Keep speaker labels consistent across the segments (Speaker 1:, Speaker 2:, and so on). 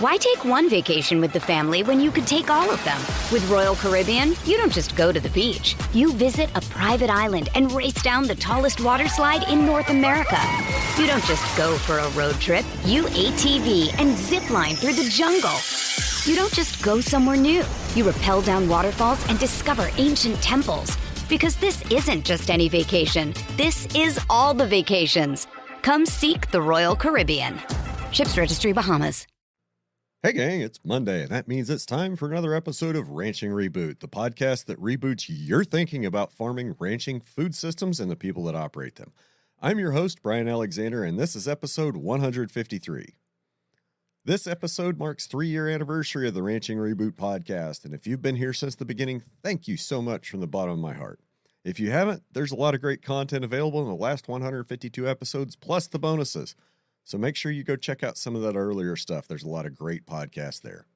Speaker 1: Why take one vacation with the family when you could take all of them? With Royal Caribbean, you don't just go to the beach. You visit a private island and race down the tallest water slide in North America. You don't just go for a road trip. You ATV and zip line through the jungle. You don't just go somewhere new. You rappel down waterfalls and discover ancient temples. Because this isn't just any vacation. This is all the vacations. Come seek the Royal Caribbean. Ships Registry, Bahamas.
Speaker 2: Hey gang, it's Monday, and that means it's time for another episode of Ranching Reboot, the podcast that reboots your thinking about farming, ranching, food systems, and the people that operate them. I'm your host, Brian Alexander, and this is episode 153. This episode marks 3-year anniversary of the Ranching Reboot podcast, and if you've been here since the beginning, thank you so much from the bottom of my heart. If you haven't, there's a lot of great content available in the last 152 episodes, plus the bonuses. So make sure you go check out some of that earlier stuff. There's a lot of great podcasts there.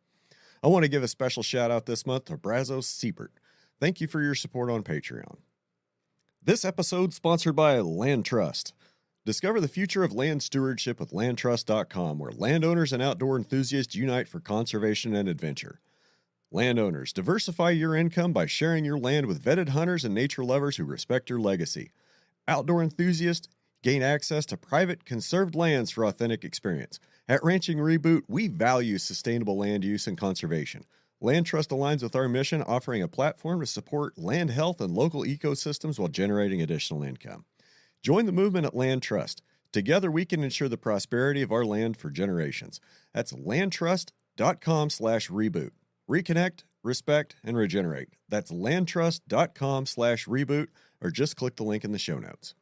Speaker 2: I want to give a special shout out this month to Brazos Siebert. Thank you for your support on Patreon. This episode sponsored by Land Trust. Discover the future of land stewardship with landtrust.com, where landowners and outdoor enthusiasts unite for conservation and adventure. Landowners, diversify your income by sharing your land with vetted hunters and nature lovers who respect your legacy. Outdoor enthusiasts, gain access to private, conserved lands for authentic experience. At Ranching Reboot, we value sustainable land use and conservation. Land Trust aligns with our mission, offering a platform to support land health and local ecosystems while generating additional income. Join the movement at Land Trust. Together, we can ensure the prosperity of our land for generations. That's landtrust.com/reboot. Reconnect, respect, and regenerate. That's landtrust.com/reboot, or just click the link in the show notes.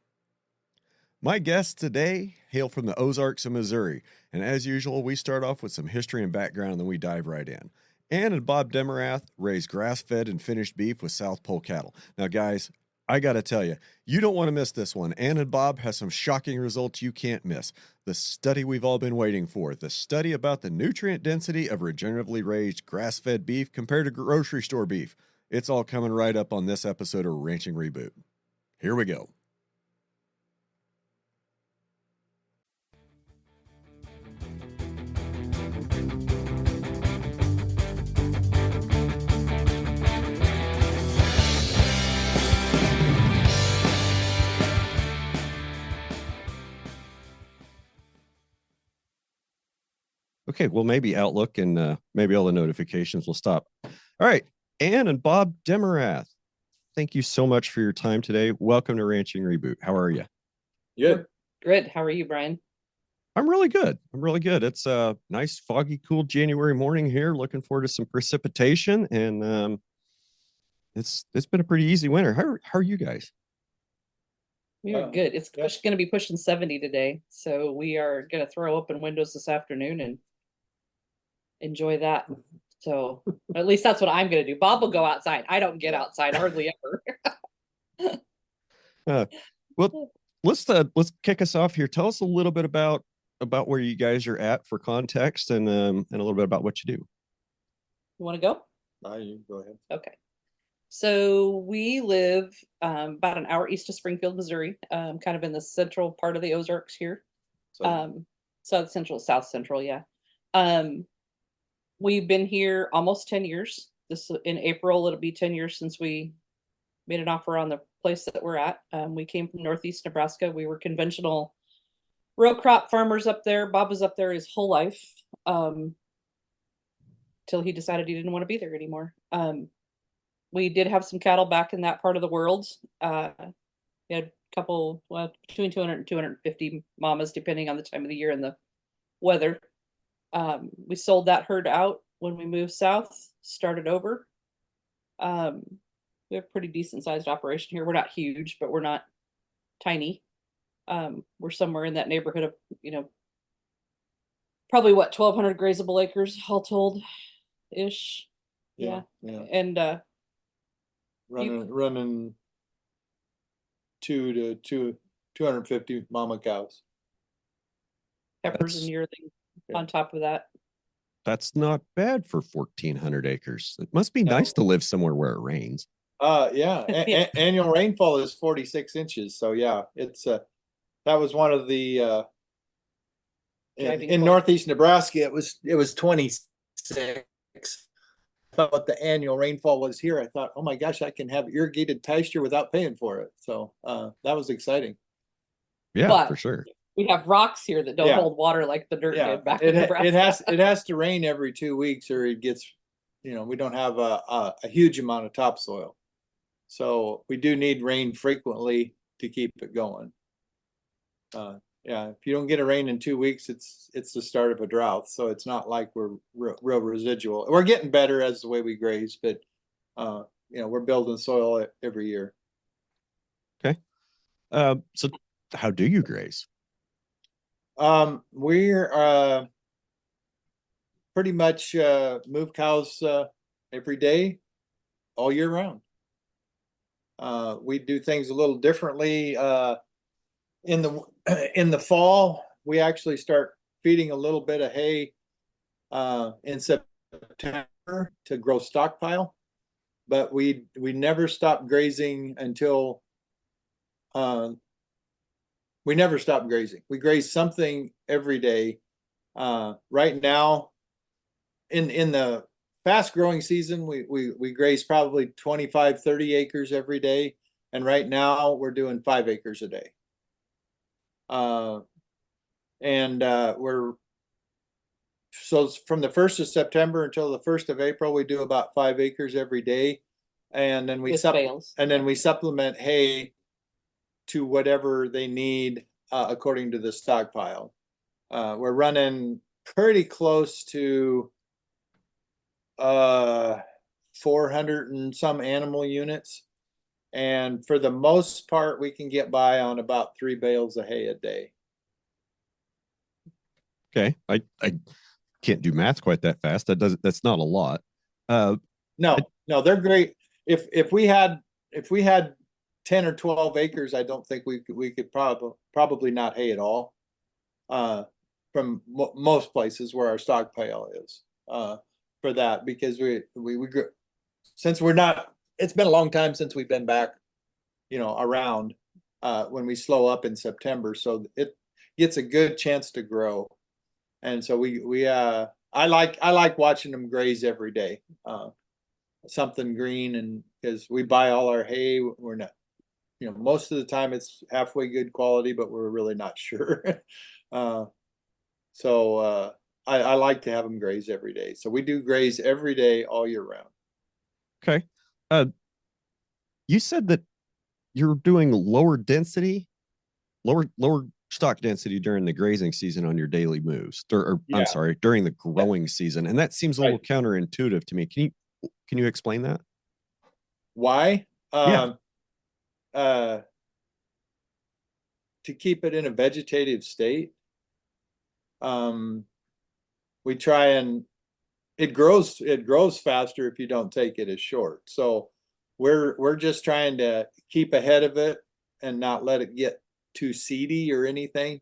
Speaker 2: My guests today hail from the Ozarks of Missouri, and as usual, we start off with some history and background, and then we dive right in. Ann and Bob Demerath raise grass-fed and finished beef with South Pole cattle. Now, guys, I got to tell you, you don't want to miss this one. Ann and Bob has some shocking results you can't miss. The study we've all been waiting for, the study about the nutrient density of regeneratively raised grass-fed beef compared to grocery store beef. It's all coming right up on this episode of Ranching Reboot. Here we go. Okay, well, maybe Outlook and maybe all the notifications will stop. All right, Ann and Bob Demerath, thank you so much for your time today. Welcome to Ranching Reboot. How are you?
Speaker 3: Good. Good. How are you, Brian?
Speaker 2: I'm really good. It's a nice, foggy, cool January morning here. Looking forward to some precipitation, and it's been a pretty easy winter. How are you guys?
Speaker 3: We are good. It's going to be pushing 70 today, so we are going to throw open windows this afternoon and enjoy that. So at least that's what I'm going to do. Bob will go outside. I don't get outside hardly ever.
Speaker 2: Well, let's kick us off here. Tell us a little bit about where you guys are at for context, and a little bit about what you do.
Speaker 3: You want to go?
Speaker 4: You go ahead.
Speaker 3: Okay. So we live about an hour east of Springfield, Missouri, kind of in the central part of the Ozarks here. South central, yeah. We've been here almost 10 years. In April, it'll be 10 years since we made an offer on the place that we're at. We came from Northeast Nebraska. We were conventional row crop farmers up there. Bob was up there his whole life till he decided he didn't want to be there anymore. We did have some cattle back in that part of the world. We had a couple, between 200 and 250 mamas, depending on the time of the year and the weather. We sold that herd out when we moved south, started over. We have a pretty decent sized operation here. We're not huge, but we're not tiny. We're somewhere in that neighborhood of, probably 1,200 grazable acres all told ish. Yeah. And,
Speaker 4: running 250 mama cows.
Speaker 3: Peppers and yearling on top of that.
Speaker 2: That's not bad for 1,400 acres. It must be nice to live somewhere where it rains.
Speaker 4: Annual rainfall is 46 inches. So yeah, it's that was one of the
Speaker 3: Driving
Speaker 4: in
Speaker 3: cold.
Speaker 4: northeast Nebraska, it was 26. But what the annual rainfall was here, I thought, oh my gosh, I can have irrigated pasture without paying for it. So that was exciting.
Speaker 2: Yeah,
Speaker 3: But
Speaker 2: for sure.
Speaker 3: we have rocks here that don't
Speaker 4: Yeah.
Speaker 3: hold water like the dirt
Speaker 4: Yeah,
Speaker 3: did back in Nebraska.
Speaker 4: it has to rain every 2 weeks, or it gets, we don't have a huge amount of topsoil. So we do need rain frequently to keep it going. Yeah, if you don't get a rain in 2 weeks, it's the start of a drought. So it's not like we're real residual. We're getting better as the way we graze, but we're building soil every year.
Speaker 2: Okay. So how do you graze?
Speaker 4: We're pretty much move cows every day, all year round. We do things a little differently. In the fall, we actually start feeding a little bit of hay in September to grow stockpile, but we never stop grazing until we never stop grazing. We graze something every day. Right now, in the fast growing season, we graze probably 25, 30 acres every day. And right now we're doing 5 acres a day. We're so from the 1st of September until the 1st of April, we do about 5 acres every day. And then we supplement hay to whatever they need according to the stockpile. We're running pretty close to 400 and some animal units, and for the most part we can get by on about 3 bales of hay a day.
Speaker 2: Okay, I can't do math quite that fast. That's not a lot.
Speaker 4: No, they're great. If we had 10 or 12 acres, I don't think we could probably not hay at all from most places where our stockpile is for that, because we since we're not, it's been a long time since we've been back around when we slow up in September, so it gets a good chance to grow. And so I like watching them graze every day. Something green, and because we buy all our hay, we're not, most of the time it's halfway good quality, but we're really not sure. So I like to have them graze every day. So we do graze every day all year round.
Speaker 2: Okay. You said that you're doing lower stock density during the grazing season on your daily moves,
Speaker 4: Yeah.
Speaker 2: I'm sorry, during the growing season, and that seems a little counterintuitive to me. Can you explain that?
Speaker 4: Why?
Speaker 2: Yeah.
Speaker 4: To keep it in a vegetative state. We try, and it grows faster if you don't take it as short. So we're just trying to keep ahead of it and not let it get too seedy or anything.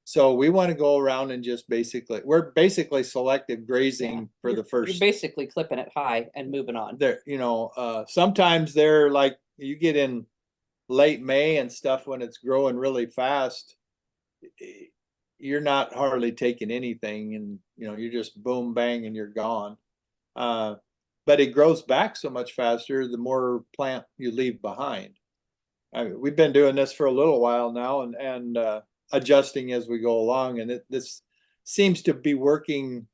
Speaker 4: So we want to go around and just we're basically selective grazing for the first.
Speaker 3: You're basically clipping it high and moving on.
Speaker 4: There, sometimes they're like, you get in late May and stuff when it's growing really fast, you're not hardly taking anything, and you're just boom bang and you're gone. But it grows back so much faster the more plant you leave behind. We've been doing this for a little while now, and adjusting as we go along, and this seems to be working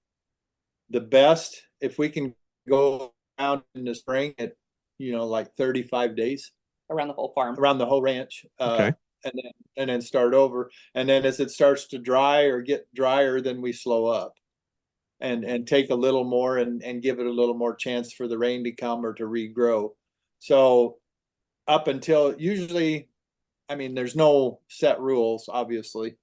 Speaker 4: the best. If we can go out in the spring at like 35 days
Speaker 3: around the whole farm,
Speaker 4: around the whole ranch,
Speaker 2: Okay.
Speaker 4: and then start over, and then as it starts to dry or get drier, then we slow up and take a little more and give it a little more chance for the rain to come or to regrow. So up until usually, there's no set rules, obviously,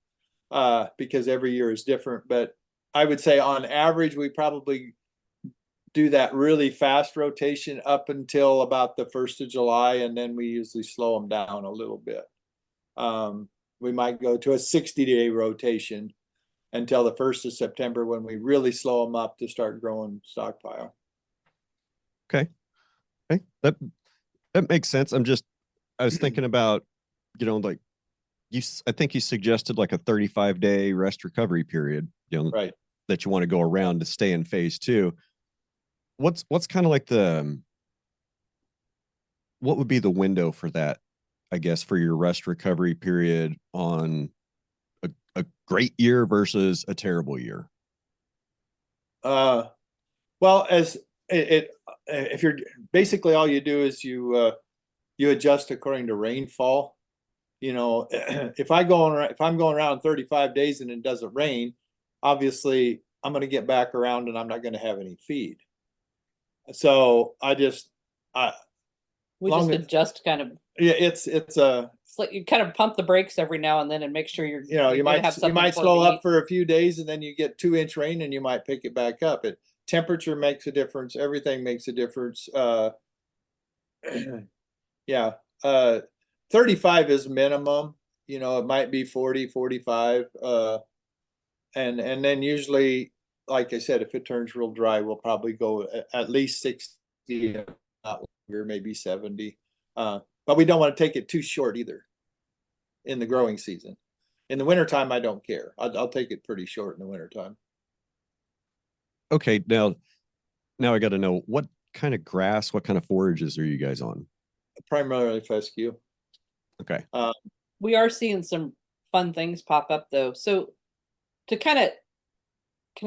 Speaker 4: because every year is different, but I would say on average we probably do that really fast rotation up until about the 1st of July, and then we usually slow them down a little bit. We might go to a 60-day rotation until the 1st of September, when we really slow them up to start growing stockpile.
Speaker 2: Okay. That makes sense. I was thinking about, like I think you suggested like a 35-day rest recovery period,
Speaker 4: Right.
Speaker 2: that you want to go around to stay in phase two. What's kind of like what would be the window for that, I guess, for your rest recovery period on a great year versus a terrible year?
Speaker 4: Well, as if you're basically all you do is you adjust according to rainfall. If I'm going around 35 days and it doesn't rain, obviously I'm going to get back around and I'm not going to have any feed. So
Speaker 3: we just adjust kind of.
Speaker 4: Yeah, it's
Speaker 3: like you kind of pump the brakes every now and then and make sure
Speaker 4: you might slow up for a few days and then you get 2-inch rain and you might pick it back up. Temperature makes a difference. Everything makes a difference. Yeah. 35 is minimum. It might be 40, 45. And then usually, like I said, if it turns real dry, we'll probably go at least 60, not longer, maybe 70. But we don't want to take it too short either in the growing season. In the wintertime, I don't care. I'll take it pretty short in the wintertime.
Speaker 2: Okay, now I got to know, what kind of grass, what kind of forages are you guys on?
Speaker 4: Primarily fescue.
Speaker 2: Okay.
Speaker 3: We are seeing some fun things pop up though. So to can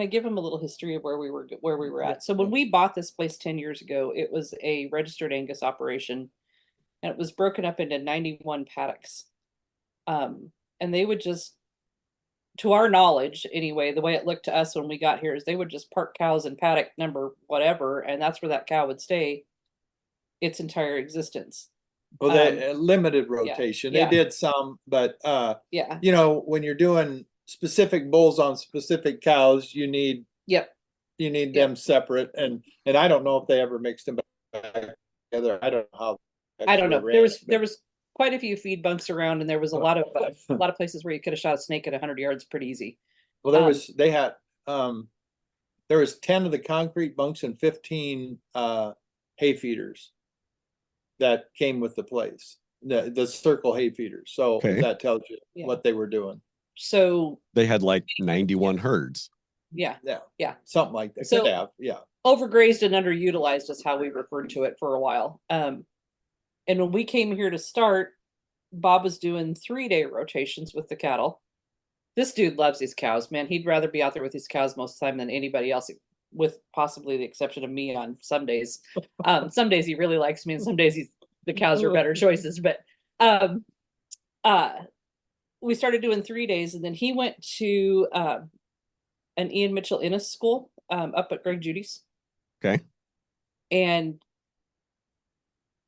Speaker 3: I give them a little history of where we were at? So when we bought this place 10 years ago, it was a registered Angus operation and it was broken up into 91 paddocks. And they would just, to our knowledge anyway, the way it looked to us when we got here is they would just park cows in paddock number whatever, and that's where that cow would stay its entire existence.
Speaker 4: Well, they limited rotation.
Speaker 3: Yeah.
Speaker 4: They did some, but
Speaker 3: yeah,
Speaker 4: when you're doing specific bulls on specific cows, you need them separate. And I don't know if they ever mixed them back together. I don't know how.
Speaker 3: I don't know. There was quite a few feed bunks around, and there was a lot of places where you could have shot a snake at 100 yards pretty easy.
Speaker 4: Well, there was 10 of the concrete bunks and 15 hay feeders that came with the place, the circle hay feeders. So that tells you what they were doing.
Speaker 3: So
Speaker 2: they had like 91 herds.
Speaker 3: Yeah,
Speaker 4: something like that.
Speaker 3: So,
Speaker 4: could have,
Speaker 3: overgrazed and underutilized is how we referred to it for a while. And when we came here to start, Bob was doing 3-day rotations with the cattle. This dude loves his cows, man. He'd rather be out there with his cows most of the time than anybody else, with possibly the exception of me on some days. Some days he really likes me, and some days the cows are better choices. But we started doing 3 days, and then he went to an Ian Mitchell Innes school up at Greg Judy's.
Speaker 2: Okay.
Speaker 3: And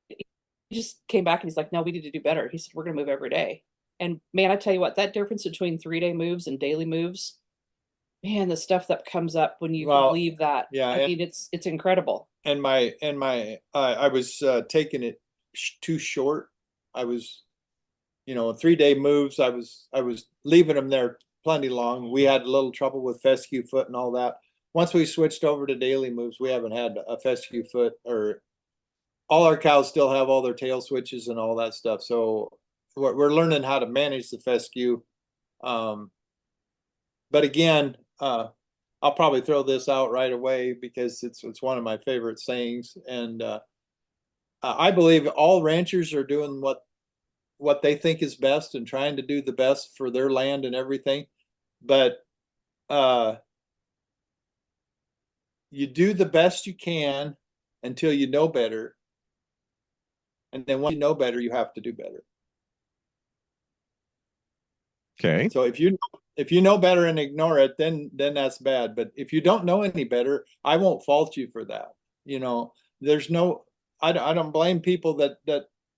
Speaker 3: he just came back and he's like, no, we need to do better. He said, we're going to move every day. And man, I tell you what, that difference between 3-day moves and daily moves, man, the stuff that comes up when you believe that.
Speaker 4: Yeah.
Speaker 3: I mean, it's incredible.
Speaker 4: And I was taking it too short. I was, 3-day moves. I was leaving them there plenty long. We had a little trouble with fescue foot and all that. Once we switched over to daily moves, we haven't had a fescue foot, or all our cows still have all their tail switches and all that stuff. So we're learning how to manage the fescue. But again, I'll probably throw this out right away because it's one of my favorite sayings. And I believe all ranchers are doing what they think is best and trying to do the best for their land and everything. But you do the best you can until you know better. And then once you know better, you have to do better.
Speaker 2: Okay.
Speaker 4: So if you know better and ignore it, then that's bad. But if you don't know any better, I won't fault you for that. I don't blame people that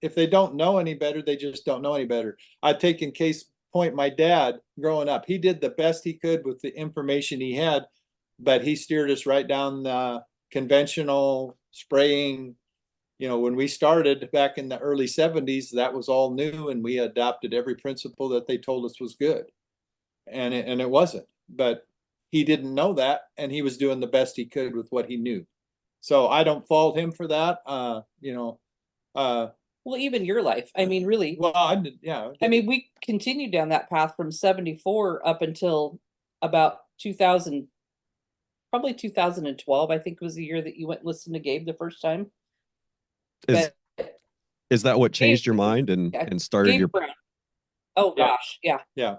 Speaker 4: if they don't know any better, they just don't know any better. I take in case point my dad growing up. He did the best he could with the information he had, but he steered us right down the conventional spraying. When we started back in the early 70s, that was all new, and we adopted every principle that they told us was good. And it wasn't. But he didn't know that, and he was doing the best he could with what he knew. So I don't fault him for that.
Speaker 3: Well, even your life. I mean, really.
Speaker 4: Well, I did, yeah.
Speaker 3: I mean, we continued down that path from 74 up until about 2000, probably 2012, I think was the year that you went and listened to Gabe the first time.
Speaker 2: Is
Speaker 3: But
Speaker 2: is that what
Speaker 3: Gabe,
Speaker 2: changed your mind and
Speaker 3: yeah,
Speaker 2: started
Speaker 3: Gabe
Speaker 2: your
Speaker 3: Brown. Oh
Speaker 4: Yeah.
Speaker 3: gosh, yeah.
Speaker 4: Yeah,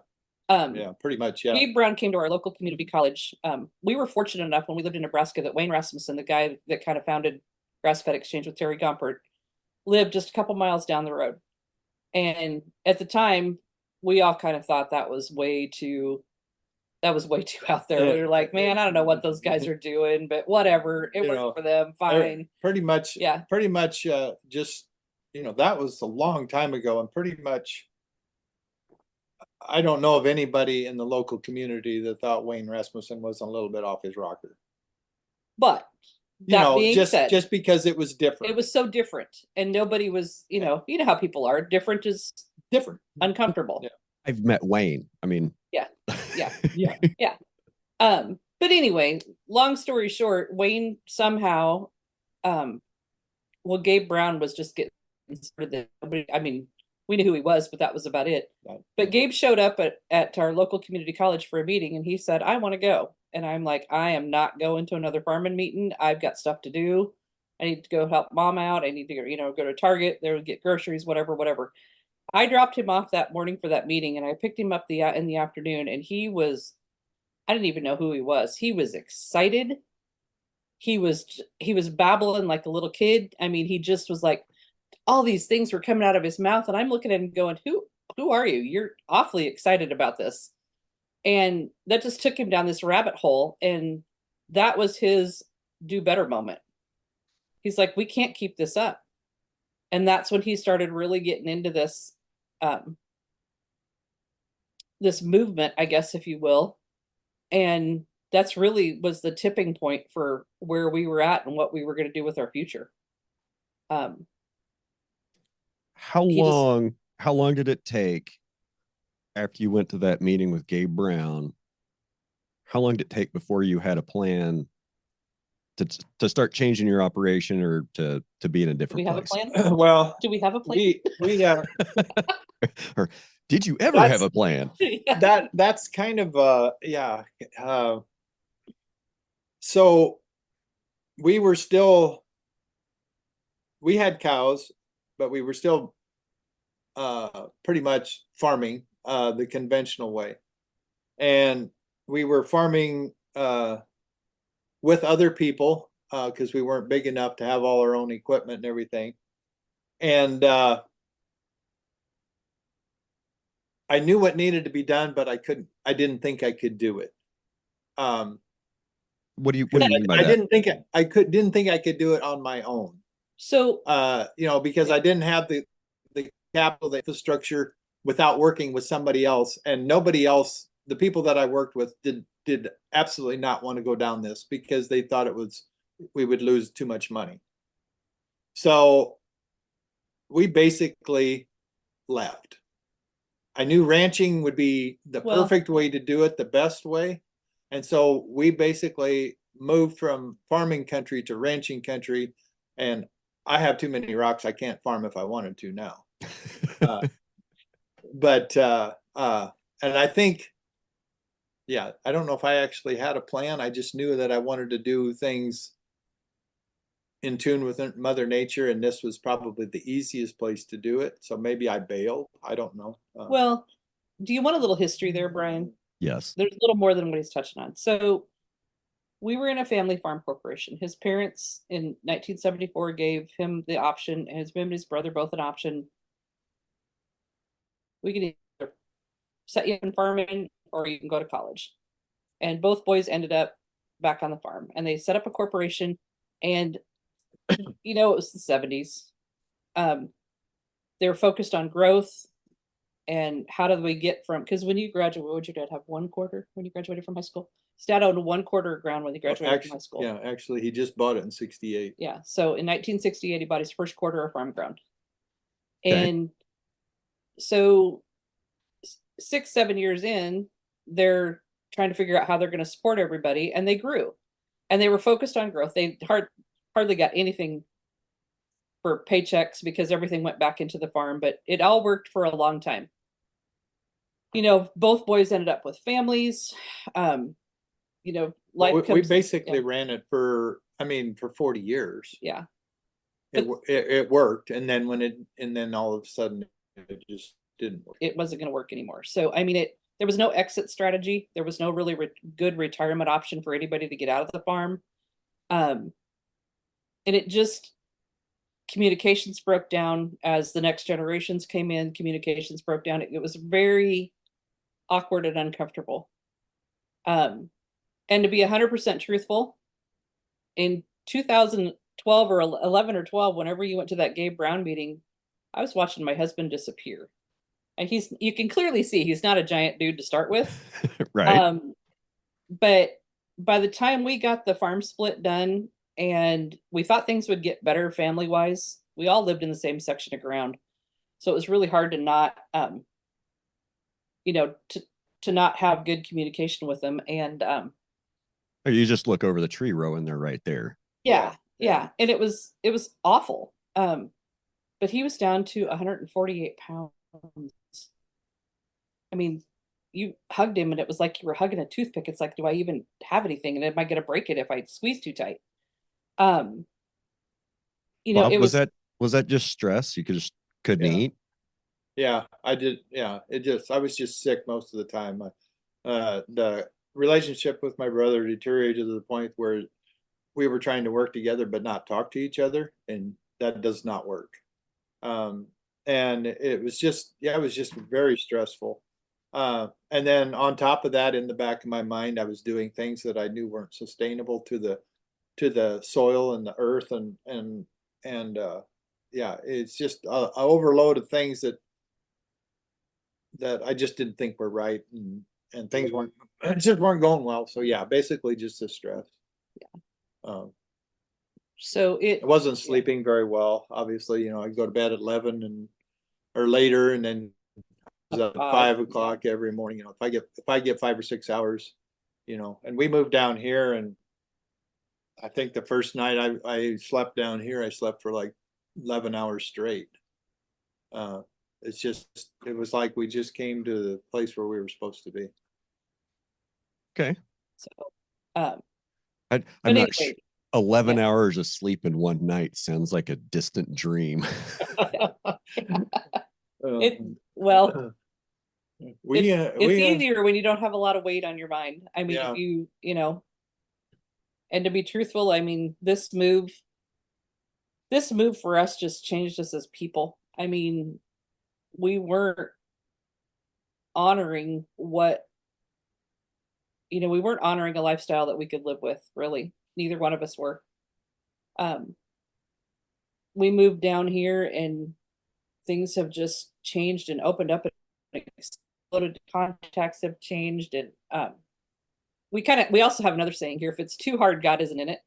Speaker 3: Um,
Speaker 4: yeah, pretty much, yeah.
Speaker 3: Gabe Brown came to our local community college. We were fortunate enough when we lived in Nebraska that Wayne Rasmussen, the guy that kind of founded Grass Fed Exchange with Terry Gompert, lived just a couple miles down the road. And at the time, we all kind of thought that was way too out there. We were like, man, I don't know what those guys are doing, but whatever. It worked for them. Fine.
Speaker 4: Pretty much,
Speaker 3: Yeah.
Speaker 4: just, that was a long time ago, and pretty much, I don't know of anybody in the local community that thought Wayne Rasmussen was a little bit off his rocker.
Speaker 3: But that being said,
Speaker 4: just because it was different.
Speaker 3: it was so different, and nobody was, you know how people are. Different is
Speaker 4: different,
Speaker 3: uncomfortable.
Speaker 4: Yeah.
Speaker 2: I've met Wayne. I mean,
Speaker 3: Yeah.
Speaker 4: Yeah.
Speaker 3: But anyway, long story short, Wayne somehow, well, Gabe Brown was just getting started. I mean, we knew who he was, but that was about it. But Gabe showed up at our local community college for a meeting, and he said, I want to go. And I'm like, I am not going to another farming meeting. I've got stuff to do. I need to go help mom out. I need to, go to Target, there, get groceries, whatever. I dropped him off that morning for that meeting, and I picked him up in the afternoon, and I didn't even know who he was. He was excited. He was babbling like a little kid. I mean, he just was like, all these things were coming out of his mouth, and I'm looking at him going, who are you? You're awfully excited about this. And that just took him down this rabbit hole, and that was his do better moment. He's like, we can't keep this up. And that's when he started really getting into this this movement, I guess, if you will. And that's really was the tipping point for where we were at and what we were going to do with our future.
Speaker 2: how long did it take after you went to that meeting with Gabe Brown? How long did it take before you had a plan to start changing your operation or to be in a different place?
Speaker 3: Do we have a plan?
Speaker 4: Well,
Speaker 3: Do we have a plan?
Speaker 4: we
Speaker 2: Or did you ever have a plan?
Speaker 3: Yeah.
Speaker 4: That's kind of yeah. So we had cows, but we were still pretty much farming the conventional way, and we were farming with other people because we weren't big enough to have all our own equipment and everything. And I knew what needed to be done, but I didn't think I could do it.
Speaker 2: What do you mean by that?
Speaker 4: Didn't think I could do it on my own.
Speaker 3: So
Speaker 4: because I didn't have the capital, the infrastructure, without working with somebody else, and nobody else, the people that I worked with did absolutely not want to go down this because they thought we would lose too much money. So we basically left. I knew ranching would be the perfect way to do it, the best way. And so we basically moved from farming country to ranching country, and I have too many rocks. I can't farm if I wanted to now. And I think, yeah, I don't know if I actually had a plan. I just knew that I wanted to do things in tune with Mother Nature, and this was probably the easiest place to do it. So maybe I bailed. I don't know.
Speaker 3: well, do you want a little history there, Brian?
Speaker 2: Yes.
Speaker 3: There's a little more than what he's touching on. So we were in a family farm corporation. His parents in 1974 gave him the option, and him and his brother both an option. We can either set you up in farming or you can go to college. And both boys ended up back on the farm, and they set up a corporation, and it was the 70s. They were focused on growth and how do we get from, because when you graduate, what would your dad have, 1 quarter when you graduated from high school? His dad owned 1 quarter of ground when he graduated from high school.
Speaker 4: Yeah, actually, he just bought it in 68.
Speaker 3: Yeah, so in 1968, he bought his first quarter of farm ground.
Speaker 2: Okay.
Speaker 3: And so 6-7 years in, they're trying to figure out how they're going to support everybody, and they grew. And they were focused on growth. They hardly got anything for paychecks because everything went back into the farm, but it all worked for a long time. You know, both boys ended up with families. You know, life
Speaker 4: we
Speaker 3: comes.
Speaker 4: basically
Speaker 3: Yeah.
Speaker 4: ran it for 40 years.
Speaker 3: Yeah.
Speaker 4: It worked, and then all of a sudden it just didn't work.
Speaker 3: It wasn't going to work anymore. So I mean, there was no exit strategy. There was no really good retirement option for anybody to get out of the farm. And it just, communications broke down as the next generations came in. Communications broke down. It was very awkward and uncomfortable. And to be 100% truthful, in 2012 or 11 or 12, whenever you went to that Gabe Brown meeting, I was watching my husband disappear. And you can clearly see he's not a giant dude to start with.
Speaker 2: Right.
Speaker 3: But by the time we got the farm split done and we thought things would get better family wise, we all lived in the same section of ground. So it was really hard to not, you know, to not have good communication with them. And
Speaker 2: Or you just look over the tree row and they're right there.
Speaker 3: yeah. And it was awful. But he was down to 148 pounds. I mean, you hugged him and it was like you were hugging a toothpick. It's like, do I even have anything? And am I going to break it if I squeeze too tight? You know,
Speaker 2: Bob,
Speaker 3: it
Speaker 2: was that just stress? You couldn't
Speaker 4: Yeah.
Speaker 2: eat?
Speaker 4: Yeah, I did. Yeah, I was just sick most of the time. The relationship with my brother deteriorated to the point where we were trying to work together but not talk to each other, and that does not work. And it was just very stressful. And then on top of that, in the back of my mind, I was doing things that I knew weren't sustainable to the soil and the earth, and yeah, it's just a overload of things that I just didn't think were right, and things just weren't going well. So yeah, basically just the stress.
Speaker 3: Yeah.
Speaker 4: So I wasn't sleeping very well. Obviously, you know, I go to bed at 11 or later, and then at 5 o'clock every morning. You know, if I get 5 or 6 hours, you know. And we moved down here, and I think the first night I slept down here, I slept for like 11 hours straight. It was like we just came to the place where we were supposed to be.
Speaker 2: Okay.
Speaker 3: So,
Speaker 2: I'm not sure. 11 hours of sleep in one night sounds like a distant dream.
Speaker 3: Well, it's easier when you don't have a lot of weight on your mind. I mean, if you know, and to be truthful, I mean, this move for us just changed us as people. I mean, we weren't honoring we weren't honoring a lifestyle that we could live with, really. Neither one of us were. We moved down here and things have just changed and opened up and exploded. Contacts have changed. And we also have another saying here: if it's too hard, God isn't in it.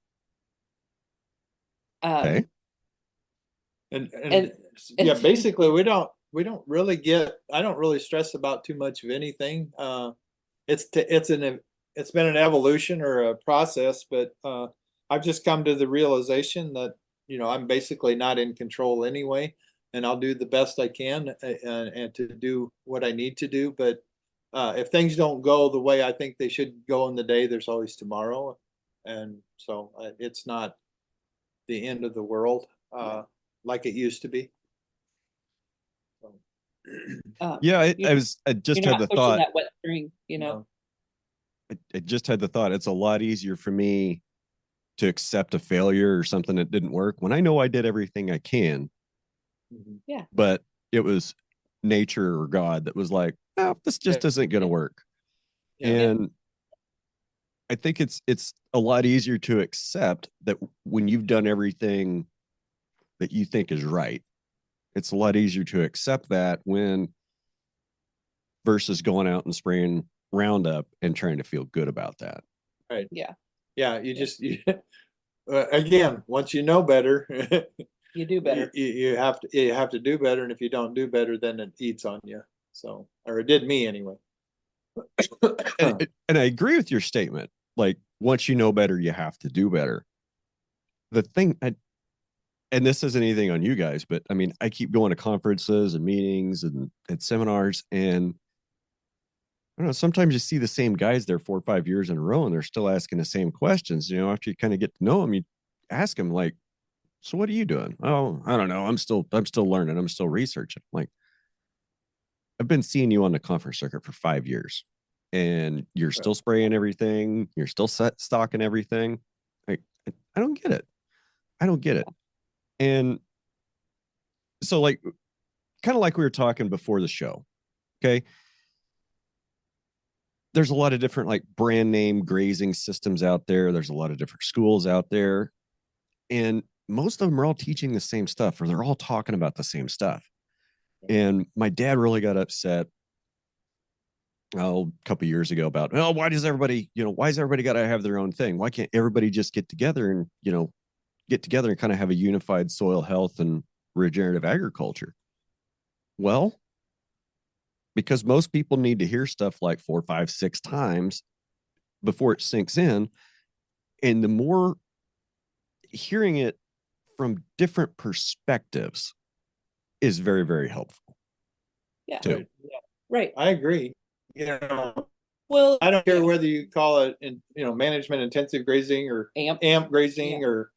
Speaker 2: Okay.
Speaker 4: And yeah, basically we don't really I don't really stress about too much of anything. It's been an evolution or a process, but I've just come to the realization that, you know, I'm basically not in control anyway, and I'll do the best I can and to do what I need to do. But if things don't go the way I think they should go in the day, there's always tomorrow, and so it's not the end of the world like it used to be.
Speaker 2: Yeah, I just had the thought.
Speaker 3: That wet string, you know.
Speaker 2: I just had the thought. It's a lot easier for me to accept a failure or something that didn't work when I know I did everything I can.
Speaker 3: Yeah.
Speaker 2: But it was nature or God that was like, oh, this just isn't going to work. Yeah. And I think it's a lot easier to accept that when you've done everything that you think is right. It's a lot easier to accept that versus going out and spraying Roundup and trying to feel good about that.
Speaker 4: Right. Yeah. Yeah. Again, once you know better,
Speaker 3: you do better.
Speaker 4: You have to do better. And if you don't do better, then it eats on you. So, or it did me anyway.
Speaker 2: And I agree with your statement. Like, once you know better, you have to do better. The thing, and this isn't anything on you guys, but I mean, I keep going to conferences and meetings and seminars, and I don't know, sometimes you see the same guys there 4 or 5 years in a row and they're still asking the same questions. After you kind of get to know them, you ask them like, so what are you doing? Oh, I don't know. I'm still learning. I'm still researching. Like, I've been seeing you on the conference circuit for 5 years and you're still spraying everything. You're still stocking everything. Like, I don't get it. I don't get it. And so like, kind of like we were talking before the show. Okay. There's a lot of different like brand name grazing systems out there. There's a lot of different schools out there. And most of them are all teaching the same stuff, or they're all talking about the same stuff. And my dad really got upset a couple of years ago about, oh, why does everybody got to have their own thing? Why can't everybody just get together and kind of have a unified soil health and regenerative agriculture? Well, because most people need to hear stuff like 4, 5, 6 times before it sinks in. And the more hearing it from different perspectives is very, very helpful.
Speaker 3: Yeah.
Speaker 2: Too.
Speaker 3: Right.
Speaker 4: I agree.
Speaker 3: Well,
Speaker 4: I don't care whether you call it management intensive grazing or amp grazing or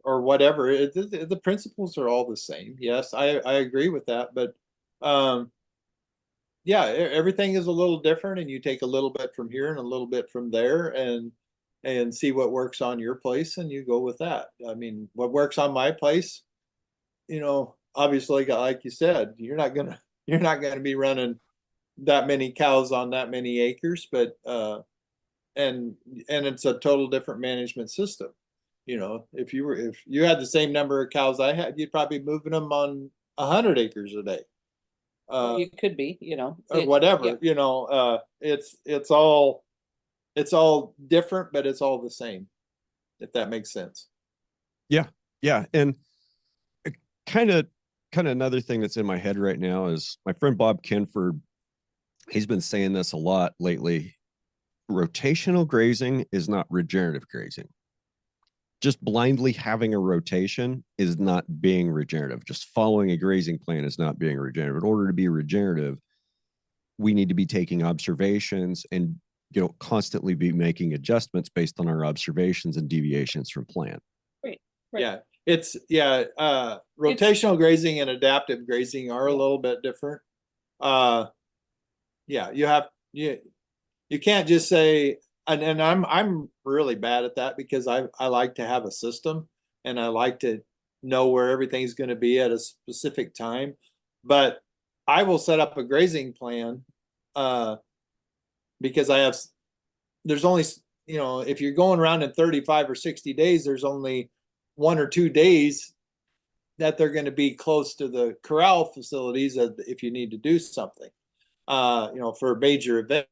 Speaker 4: whatever. The principles are all the same. Yes, I agree with that. But everything is a little different, and you take a little bit from here and a little bit from there, and see what works on your place, and you go with that. I mean, what works on my place, obviously, like you said, you're not gonna be running that many cows on that many acres, but and it's a total different management system. If you had the same number of cows I had, you'd probably be moving them on 100 acres a day.
Speaker 3: You could be,
Speaker 4: or whatever.
Speaker 3: Yeah.
Speaker 4: It's all different, but it's all the same, if that makes sense.
Speaker 2: Yeah. And kind of another thing that's in my head right now is my friend Bob Kinford. He's been saying this a lot lately. Rotational grazing is not regenerative grazing. Just blindly having a rotation is not being regenerative. Just following a grazing plan is not being regenerative. In order to be regenerative, we need to be taking observations and constantly be making adjustments based on our observations and deviations from plan.
Speaker 3: Right.
Speaker 4: Yeah. Rotational grazing and adaptive grazing are a little bit different. You can't just say, and I'm really bad at that, because I like to have a system, and I like to know where everything's going to be at a specific time. But I will set up a grazing plan because there's only, if you're going around in 35 or 60 days, there's only 1 or 2 days that they're going to be close to the corral facilities if you need to do something, for a major event.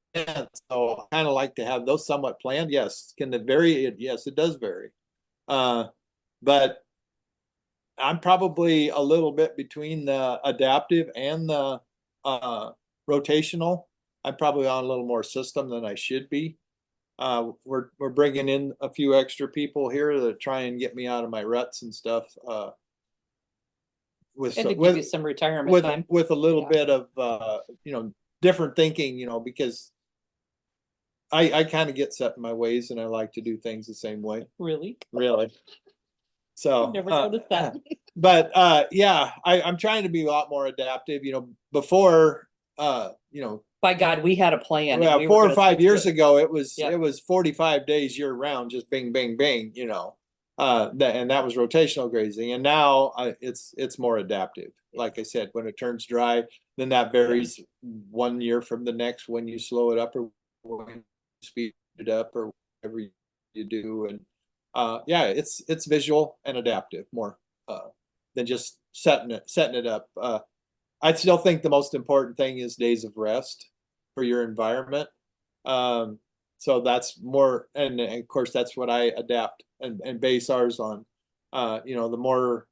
Speaker 4: So I kind of like to have those somewhat planned. Yes. Can it vary? Yes, it does vary. But I'm probably a little bit between the adaptive and the rotational. I'm probably on a little more system than I should be. We're bringing in a few extra people here to try and get me out of my ruts and stuff.
Speaker 3: And to give you some retirement time.
Speaker 4: With a little bit of different thinking, because I kind of get set in my ways, and I like to do things the same way.
Speaker 3: Really?
Speaker 4: So
Speaker 3: I've never noticed that.
Speaker 4: But I'm trying to be a lot more adaptive. Before
Speaker 3: by God, we had a plan.
Speaker 4: Yeah,
Speaker 3: we
Speaker 4: 4 or 5 years ago, it was
Speaker 3: Yep.
Speaker 4: it was 45 days year round, just bing, bing, bing. And that was rotational grazing. And now it's more adaptive. Like I said, when it turns dry, then that varies 1 year from the next when you slow it up or when you speed it up or whatever you do. And it's visual and adaptive more than just setting it up. I still think the most important thing is days of rest for your environment. So that's more, and of course that's what I adapt and base ours on. The more,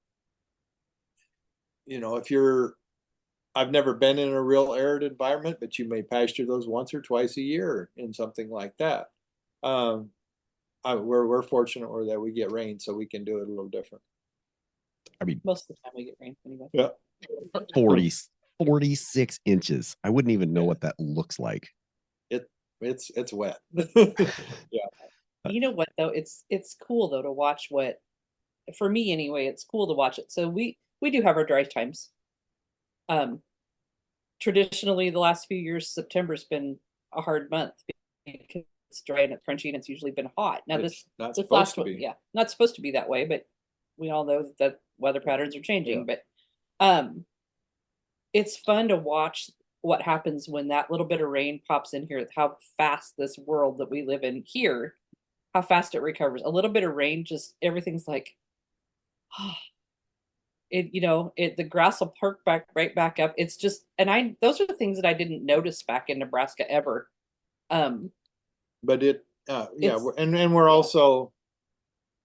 Speaker 4: if I've never been in a real arid environment, but you may pasture those once or twice a year in something like that. We're fortunate that we get rain, so we can do it a little different.
Speaker 2: I mean,
Speaker 3: Most of the time we get rain anyway.
Speaker 4: Yeah.
Speaker 2: 46 inches. I wouldn't even know what that looks like.
Speaker 4: It's wet. Yeah.
Speaker 3: You know what though? It's cool though to watch what, for me anyway, it's cool to watch it. So we do have our dry times. Traditionally the last few years, September's been a hard month because it's dry and it's crunchy and it's usually been hot. Now
Speaker 4: It's not
Speaker 3: this
Speaker 4: supposed
Speaker 3: last
Speaker 4: to
Speaker 3: one,
Speaker 4: be.
Speaker 3: yeah, not supposed to be that way, but we all know that weather patterns are changing. But it's fun to watch what happens when that little bit of rain pops in here, how fast this world that we live in here, how fast it recovers. A little bit of rain, just everything's like, the grass will perk right back up. It's just, and those are the things that I didn't notice back in Nebraska ever.
Speaker 4: But we're also,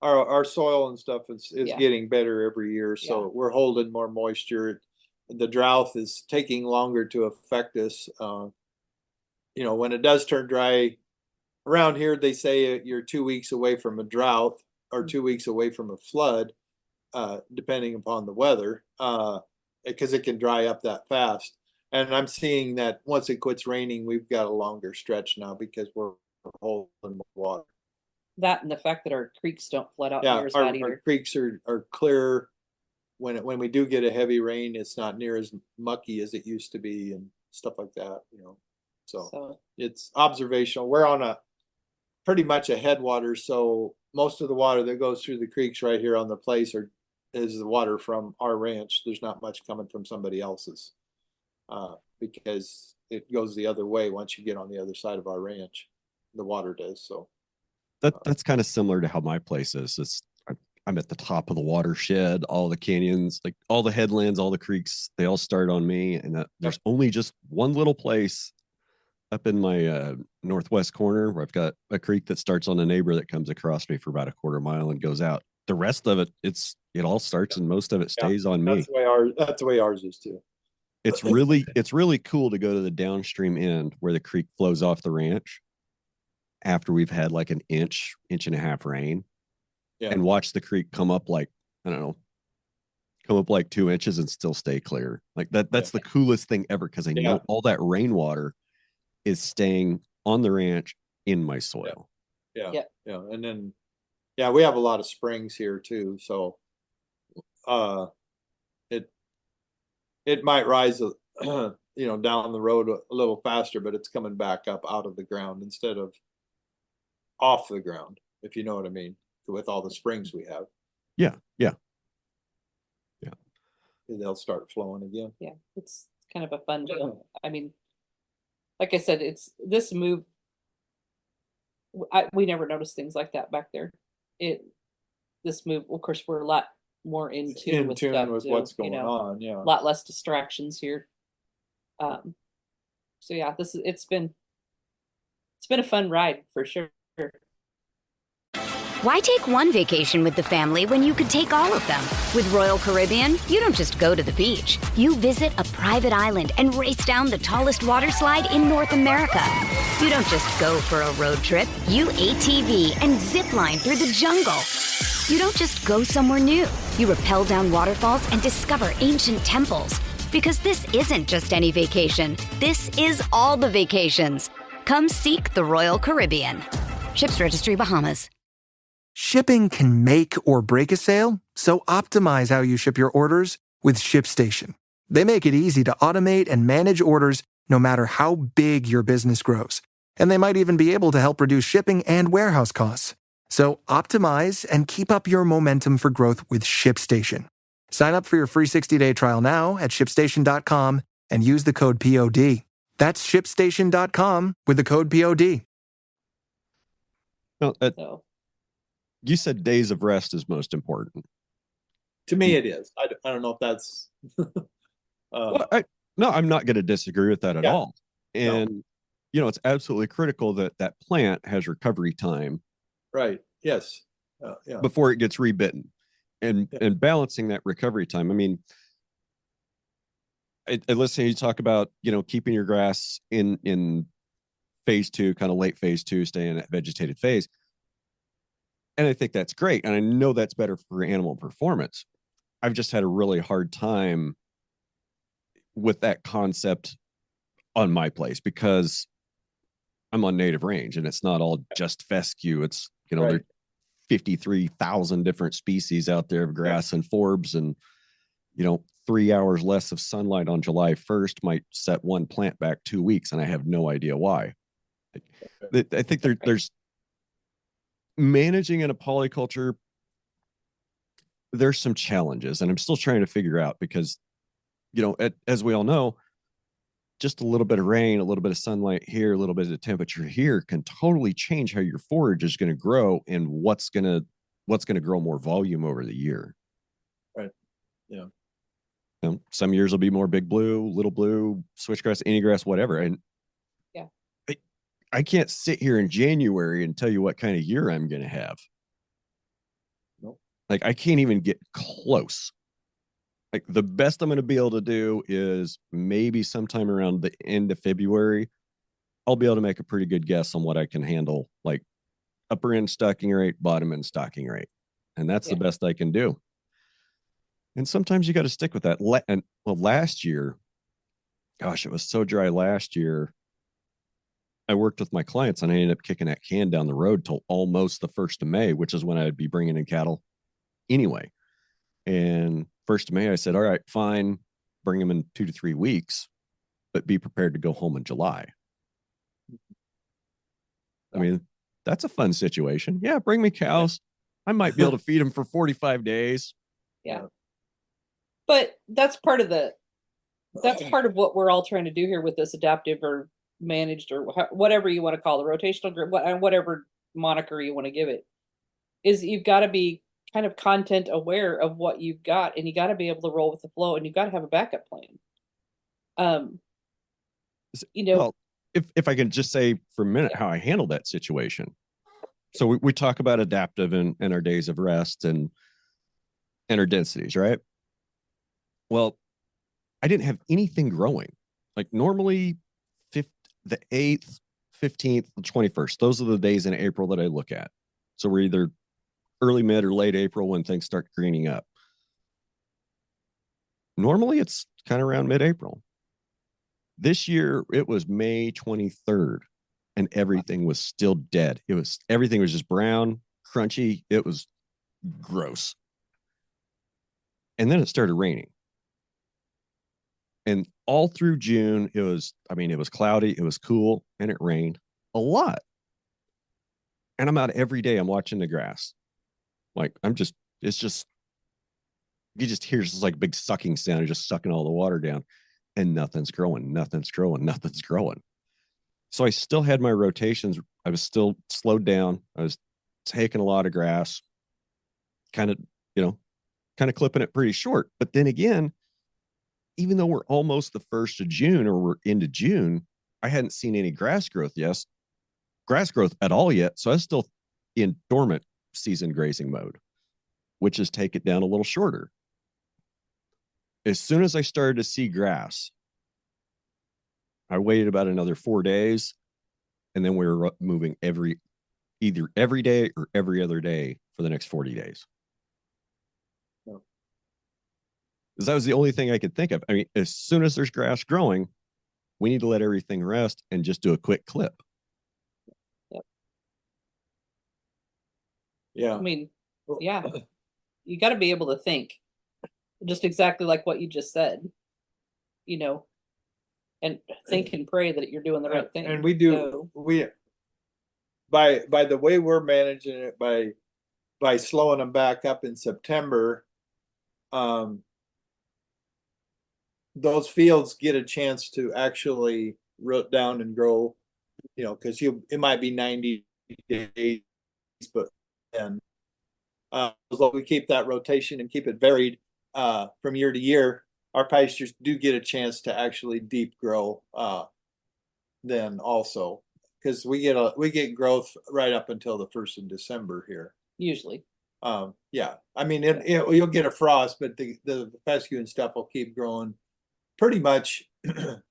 Speaker 4: our soil and stuff is getting better every year. So we're holding more moisture. The drought is taking longer to affect us. When it does turn dry around here, they say you're 2 weeks away from a drought or 2 weeks away from a flood, depending upon the weather, because it can dry up that fast. And I'm seeing that once it quits raining, we've got a longer stretch now because we're holding water.
Speaker 3: That and the fact that our creeks don't flood out near as bad either.
Speaker 4: Our creeks are clear. When we do get a heavy rain, it's not near as mucky as it used to be and stuff like that, So it's observational. We're on pretty much a headwater, so most of the water that goes through the creeks right here on the place is the water from our ranch. There's not much coming from somebody else's, because it goes the other way once you get on the other side of our ranch. The water does. So
Speaker 2: that's kind of similar to how my place is. I'm at the top of the watershed. All the canyons, like all the headlands, all the creeks, they all start on me. And there's only just one little place up in my northwest corner where I've got a creek that starts on a neighbor that comes across me for about a quarter mile and goes out. The rest of it, it all starts and most of it stays on me.
Speaker 4: That's the way ours is too.
Speaker 2: It's really cool to go to the downstream end where the creek flows off the ranch after we've had like an inch and a half rain. Yeah. And watch the creek come up like, I don't know, come up like 2 inches and still stay clear. Like that's the coolest thing ever, because I know all that rainwater is staying on the ranch in my soil.
Speaker 4: Yeah. And then we have a lot of springs here too. So it might rise down the road a little faster, but it's coming back up out of the ground instead of off the ground, if you know what I mean. With all the springs we have.
Speaker 2: Yeah.
Speaker 4: They'll start flowing again.
Speaker 3: Yeah, it's kind of a fun deal. I mean, like I said, it's this move. We never noticed things like that back there. This move, of course, we're a lot more in tune with
Speaker 4: what's going on. Yeah,
Speaker 3: a lot less distractions here. So yeah, it's been a fun ride for sure.
Speaker 1: Why take one vacation with the family when you could take all of them? With Royal Caribbean, you don't just go to the beach. You visit a private island and race down the tallest water slide in North America. You don't just go for a road trip. You ATV and zip line through the jungle. You don't just go somewhere new. You rappel down waterfalls and discover ancient temples. Because this isn't just any vacation. This is all the vacations. Come seek the Royal Caribbean. Ships Registry, Bahamas.
Speaker 5: Shipping can make or break a sale, so optimize how you ship your orders with ShipStation. They make it easy to automate and manage orders no matter how big your business grows. And they might even be able to help reduce shipping and warehouse costs. So optimize and keep up your momentum for growth with ShipStation. Sign up for your free 60-day trial now at ShipStation.com and use the code POD. That's ShipStation.com with the code POD.
Speaker 2: No, you said days of rest is most important.
Speaker 4: To me, it is. I don't know if that's.
Speaker 2: No, I'm not going to disagree with that at all. And, it's absolutely critical that plant has recovery time.
Speaker 4: Right. Yes.
Speaker 2: Before it gets rebitten and balancing that recovery time. I mean, I listen to you talk about, keeping your grass in phase 2, kind of late phase 2, stay in that vegetated phase. And I think that's great. And I know that's better for animal performance. I've just had a really hard time with that concept on my place because I'm on native range and it's not all just fescue. It's,
Speaker 4: Right.
Speaker 2: there's 53,000 different species out there of grass and forbs, and 3 hours less of sunlight on July 1st might set one plant back 2 weeks, and I have no idea why. I think there's managing in a polyculture. There's some challenges, and I'm still trying to figure out because, as we all know, just a little bit of rain, a little bit of sunlight here, a little bit of temperature here can totally change how your forage is going to grow and what's going to grow more volume over the year.
Speaker 4: Right. Yeah.
Speaker 2: Some years will be more big blue, little blue, switchgrass, any grass, whatever. And
Speaker 3: yeah,
Speaker 2: I can't sit here in January and tell you what kind of year I'm going to have.
Speaker 4: Nope.
Speaker 2: Like, I can't even get close. Like, the best I'm going to be able to do is maybe sometime around the end of February, I'll be able to make a pretty good guess on what I can handle, like upper end stocking rate, bottom end stocking rate. And that's the best I can do. And sometimes you got to stick with that. And last year, gosh, it was so dry last year. I worked with my clients and I ended up kicking that can down the road till almost the 1st of May, which is when I'd be bringing in cattle anyway. And 1st of May, I said, all right, fine, bring them in 2 to 3 weeks, but be prepared to go home in July. I mean, that's a fun situation. Yeah, bring me cows. I might be able to feed them for 45 days.
Speaker 3: Yeah. But that's part of what we're all trying to do here with this adaptive or managed or whatever you want to call the rotational group, whatever moniker you want to give it, is you've got to be kind of content aware of what you've got, and you got to be able to roll with the flow, and you've got to have a backup plan.
Speaker 2: Well, if I can just say for a minute how I handled that situation. So we talk about adaptive and our days of rest and our densities, right? Well, I didn't have anything growing. Like, normally the 8th, 15th, the 21st, those are the days in April that I look at. So we're either early, mid, or late April when things start greening up. Normally it's kind of around mid-April. This year it was May 23rd and everything was still dead. Everything was just brown, crunchy. It was gross. And then it started raining. And all through June, it was cloudy, it was cool, and it rained a lot. And I'm out every day. I'm watching the grass. Like, you just hear this like big sucking sound, just sucking all the water down, and nothing's growing. So I still had my rotations. I was still slowed down. I was taking a lot of grass, kind of clipping it pretty short. But then again, even though we're almost the 1st of June or we're into June, I hadn't seen any grass growth at all yet. So I was still in dormant season grazing mode, which is take it down a little shorter. As soon as I started to see grass, I waited about another 4 days, and then we were moving either every day or every other day for the next 40 days. Because that was the only thing I could think of. I mean, as soon as there's grass growing, we need to let everything rest and just do a quick clip.
Speaker 4: Yeah.
Speaker 3: I mean, yeah, you got to be able to think just exactly like what you just said, and think and pray that you're doing the right thing.
Speaker 4: And we do, by the way we're managing it, by slowing them back up in September, those fields get a chance to actually root down and grow, because it might be 90 days, but then as long as we keep that rotation and keep it varied from year to year, our pastures do get a chance to actually deep grow then also, because we get growth right up until the 1st of December here usually. Yeah, I mean, you'll get a frost, but the fescue and stuff will keep growing pretty much. I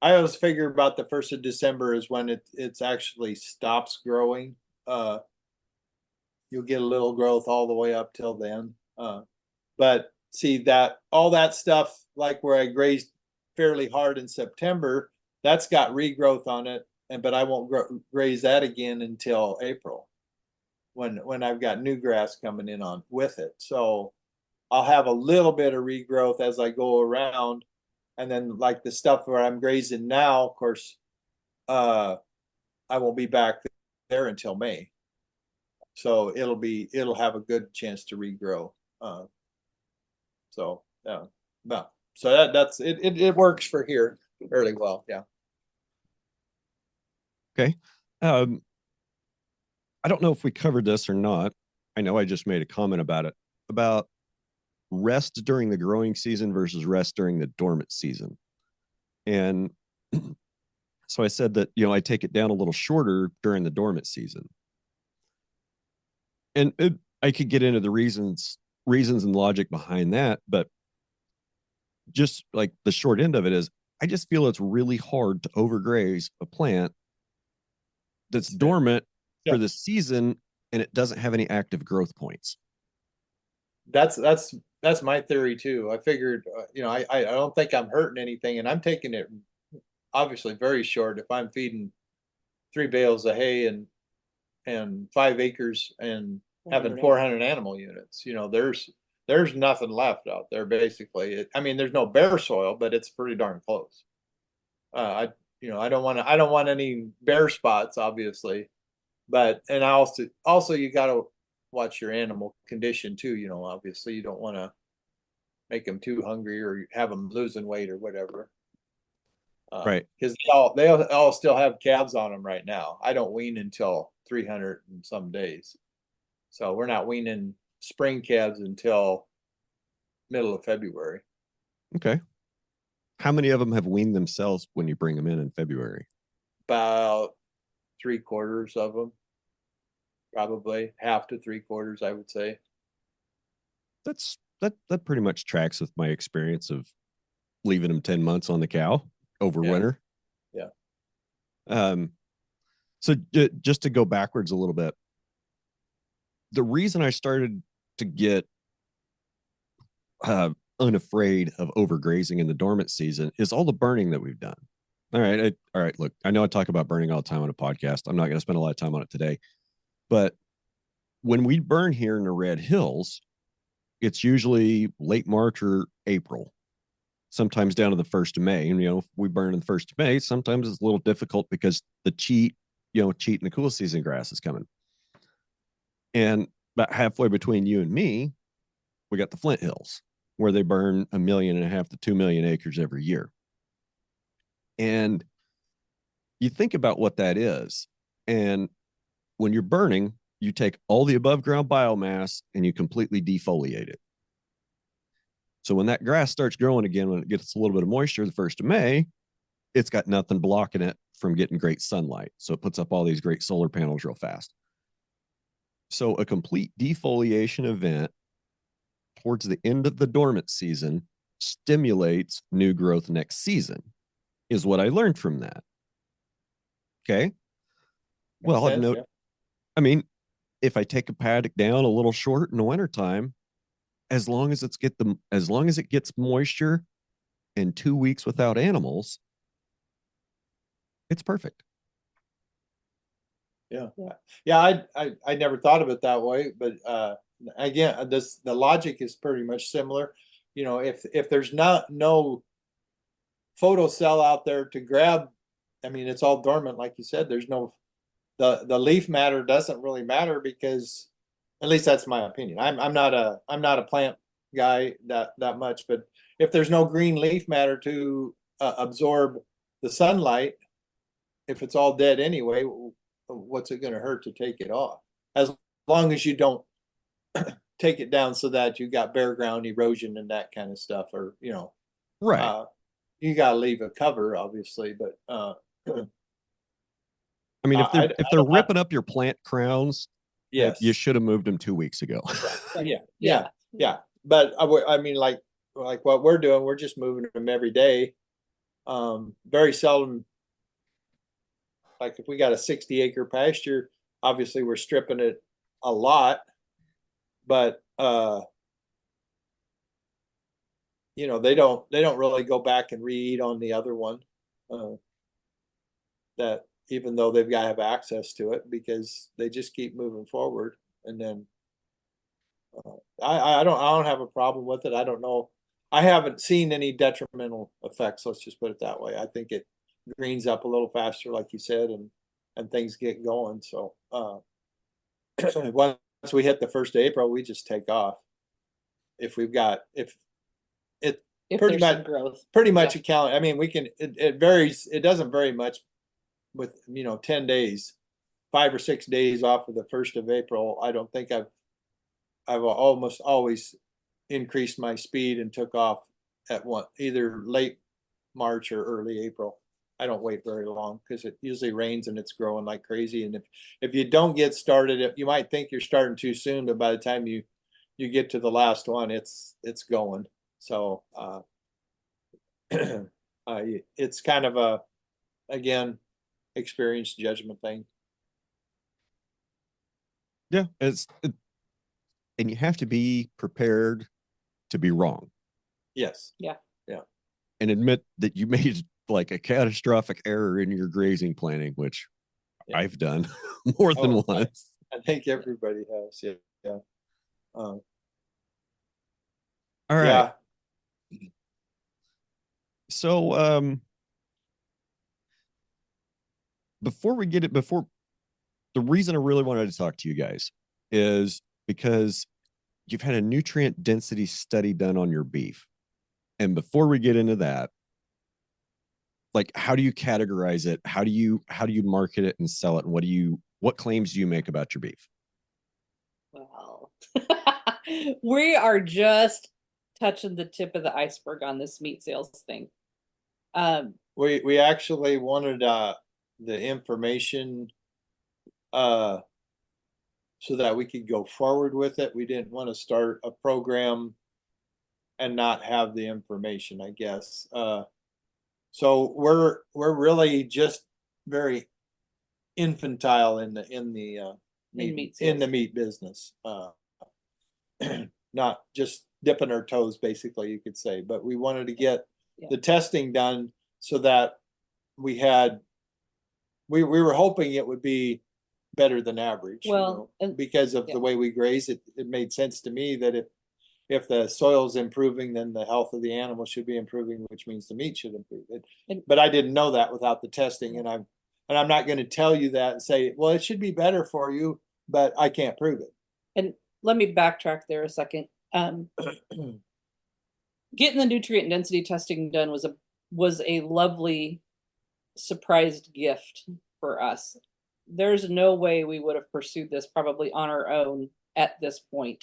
Speaker 4: always figure about the 1st of December is when it's actually stops growing. You'll get a little growth all the way up till then. But see that all that stuff, like where I grazed fairly hard in September, that's got regrowth on it, but I won't graze that again until April, when I've got new grass coming in on with it. So I'll have a little bit of regrowth as I go around, and then like the stuff where I'm grazing now, of course, I won't be back there until May. So it'll have a good chance to regrow. So yeah, but so that's it. It works for here fairly well. Yeah.
Speaker 2: Okay. I don't know if we covered this or not. I know I just made a comment about it, about rest during the growing season versus rest during the dormant season. And so I said that, I take it down a little shorter during the dormant season. And I could get into the reasons and logic behind that, but just like the short end of it is, I just feel it's really hard to overgraze a plant that's dormant for the season and it doesn't have any active growth points.
Speaker 4: That's my theory too. I figured, I don't think I'm hurting anything, and I'm taking it obviously very short. If I'm feeding 3 bales of hay and 5 acres and having 400 animal units, there's nothing left out there basically. I mean, there's no bare soil, but it's pretty darn close. I don't want any bare spots, obviously, but and I also you got to watch your animal condition too. Obviously you don't want to make them too hungry or have them losing weight or whatever.
Speaker 2: Right.
Speaker 4: Because they all still have calves on them right now. I don't wean until 300 and some days, so we're not weaning spring calves until middle of February.
Speaker 2: Okay. How many of them have weaned themselves when you bring them in February?
Speaker 4: About 3/4 of them, probably half to 3/4, I would say.
Speaker 2: That pretty much tracks with my experience of leaving them 10 months on the cow over winter.
Speaker 4: Yeah.
Speaker 2: So just to go backwards a little bit, the reason I started to get unafraid of overgrazing in the dormant season is all the burning that we've done. All right. Look, I know I talk about burning all the time on a podcast. I'm not going to spend a lot of time on it today, but when we burn here in the Red Hills, it's usually late March or April, sometimes down to the 1st of May. And, if we burn on the 1st of May, sometimes it's a little difficult because the cheat in the cool season grass is coming. And about halfway between you and me, we got the Flint Hills, where they burn 1.5 million to 2 million acres every year. And you think about what that is. And when you're burning, you take all the above ground biomass and you completely defoliate it. So when that grass starts growing again, when it gets a little bit of moisture the 1st of May, it's got nothing blocking it from getting great sunlight. So it puts up all these great solar panels real fast. So a complete defoliation event towards the end of the dormant season stimulates new growth next season, is what I learned from that. Okay. Well, I mean, if I take a paddock down a little short in the wintertime, as long as it gets moisture and 2 weeks without animals, it's perfect.
Speaker 4: Yeah. I never thought of it that way, but again, the logic is pretty much similar. If there's no photocell out there to grab, I mean, it's all dormant, like you said. There's no the leaf matter doesn't really matter, because at least that's my opinion. I'm not a plant guy that much, but if there's no green leaf matter to absorb the sunlight, if it's all dead anyway, what's it going to hurt to take it off? As long as you don't take it down so that you got bare ground erosion and that kind of stuff, or
Speaker 2: right.
Speaker 4: You got to leave a cover, obviously, but
Speaker 2: I mean, if they're ripping up your plant crowns,
Speaker 4: yes,
Speaker 2: you should have moved them 2 weeks ago.
Speaker 4: Yeah. But I mean, like what we're doing, we're just moving them every day. Very seldom. Like if we got a 60-acre pasture, obviously we're stripping it a lot, but they don't really go back and read on the other one. That even though they've got to have access to it, because they just keep moving forward. And then I don't have a problem with it. I don't know. I haven't seen any detrimental effects. Let's just put it that way. I think it greens up a little faster, like you said, and things get going. So once we hit the 1st of April, we just take off. If pretty much
Speaker 3: growth,
Speaker 4: account. I mean, we can. It varies. It doesn't vary much with 10 days, 5 or 6 days off of the 1st of April. I don't think I've almost always increased my speed and took off at either late March or early April. I don't wait very long because it usually rains and it's growing like crazy. And if you don't get started, you might think you're starting too soon, but by the time you get to the last one, it's going. So it's kind of a, again, experience judgment thing.
Speaker 2: Yeah, and you have to be prepared to be wrong.
Speaker 4: Yes.
Speaker 3: Yeah.
Speaker 2: And admit that you made like a catastrophic error in your grazing planning, which I've done more than once.
Speaker 4: I think everybody has. Yeah.
Speaker 2: All right.
Speaker 4: Yeah.
Speaker 2: So before the reason I really wanted to talk to you guys is because you've had a nutrient density study done on your beef. And before we get into that, like, how do you categorize it? How do you market it and sell it? And what claims do you make about your beef?
Speaker 3: Well, we are just touching the tip of the iceberg on this meat sales thing.
Speaker 4: We actually wanted the information so that we could go forward with it. We didn't want to start a program and not have the information, I guess. So we're really just very infantile in the meat business. Not just dipping our toes, basically, you could say. But we wanted to get the testing done so that we were hoping it would be better than average.
Speaker 3: Well,
Speaker 4: because of the way we graze it, it made sense to me that if the soil's improving, then the health of the animal should be improving, which means the meat should improve. But I didn't know that without the testing, and I'm not going to tell you that and say, well, it should be better for you, but I can't prove it.
Speaker 3: And let me backtrack there a second. Getting the nutrient density testing done was a lovely surprised gift for us. There's no way we would have pursued this probably on our own at this point.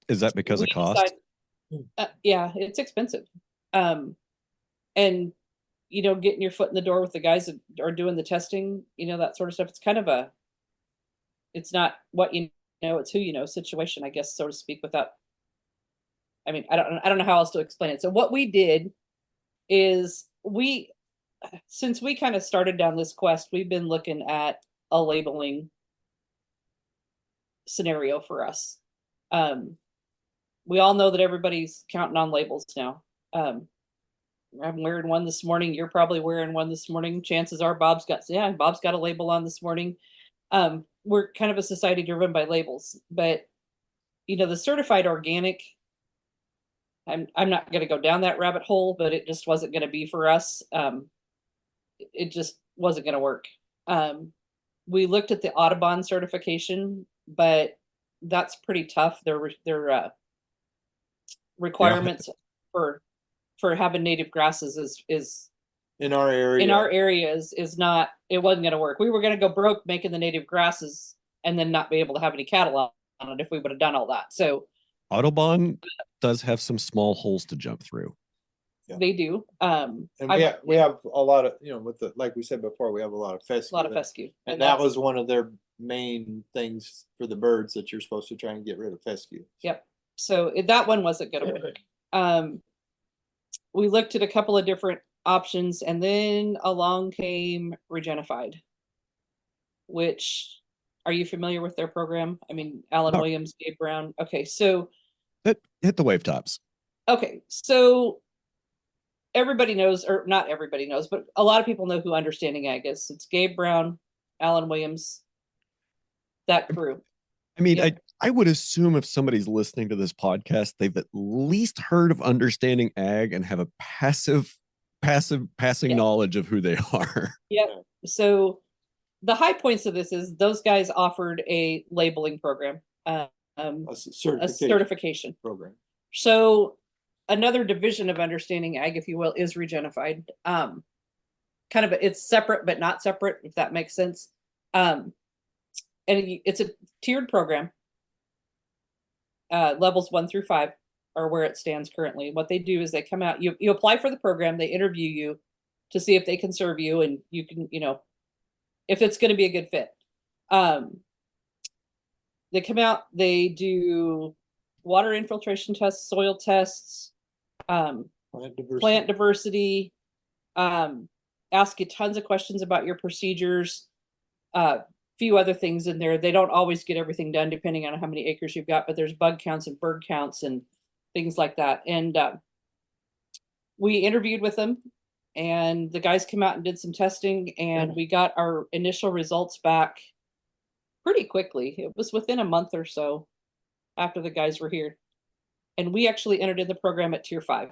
Speaker 2: Is that because of cost?
Speaker 3: Yeah, it's expensive. And getting your foot in the door with the guys that are doing the testing, that sort of stuff. It's kind of it's not what it's who you know situation, I guess, so to speak. I don't know how else to explain it. So what we did is since we kind of started down this quest, we've been looking at a labeling scenario for us. We all know that everybody's counting on labels now. I'm wearing one this morning. You're probably wearing one this morning. Chances are Bob's got a label on this morning. We're kind of a society driven by labels, but the certified organic, I'm not going to go down that rabbit hole, but it just wasn't going to be for us. It just wasn't going to work. We looked at the Audubon certification, but that's pretty tough. Their requirements for having native grasses is
Speaker 4: in our area.
Speaker 3: Is not. It wasn't going to work. We were going to go broke making the native grasses and then not be able to have any cattle on it if we would have done all that. So
Speaker 2: Audubon does have some small holes to jump through.
Speaker 4: Yeah.
Speaker 3: They do.
Speaker 4: And we have a lot of, like we said before, we have a lot of fescue. And that was one of their main things for the birds, that you're supposed to try and get rid of fescue.
Speaker 3: Yep. So that one wasn't going to work. We looked at a couple of different options, and then along came Regenerative, which, are you familiar with their program? I mean, Alan Williams, Dave Brown. Okay. So
Speaker 2: Hit the wave tops.
Speaker 3: Okay, so everybody knows, or not everybody knows, but a lot of people know who Understanding Ag is. It's Gabe Brown, Alan Williams, that crew.
Speaker 2: I mean,
Speaker 3: Yep.
Speaker 2: I would assume if somebody's listening to this podcast, they've at least heard of Understanding Ag and have a passing knowledge of who they are.
Speaker 3: Yep. So the high points of this is those guys offered a labeling program, a certification
Speaker 4: program.
Speaker 3: So another division of Understanding Ag, if you will, is Regenified. Kind of, it's separate but not separate, if that makes sense. And it's a tiered program. Levels 1 through 5 are where it stands currently. What they do is they come out, you apply for the program, they interview you to see if they can serve you, and you can, if it's going to be a good fit. They come out, they do water infiltration tests, soil tests, plant diversity, ask you tons of questions about your procedures, few other things in there. They don't always get everything done depending on how many acres you've got, but there's bug counts and bird counts and things like that. And we interviewed with them, and the guys came out and did some testing, and we got our initial results back pretty quickly. It was within a month or so after the guys were here. And we actually entered in the program at tier 5.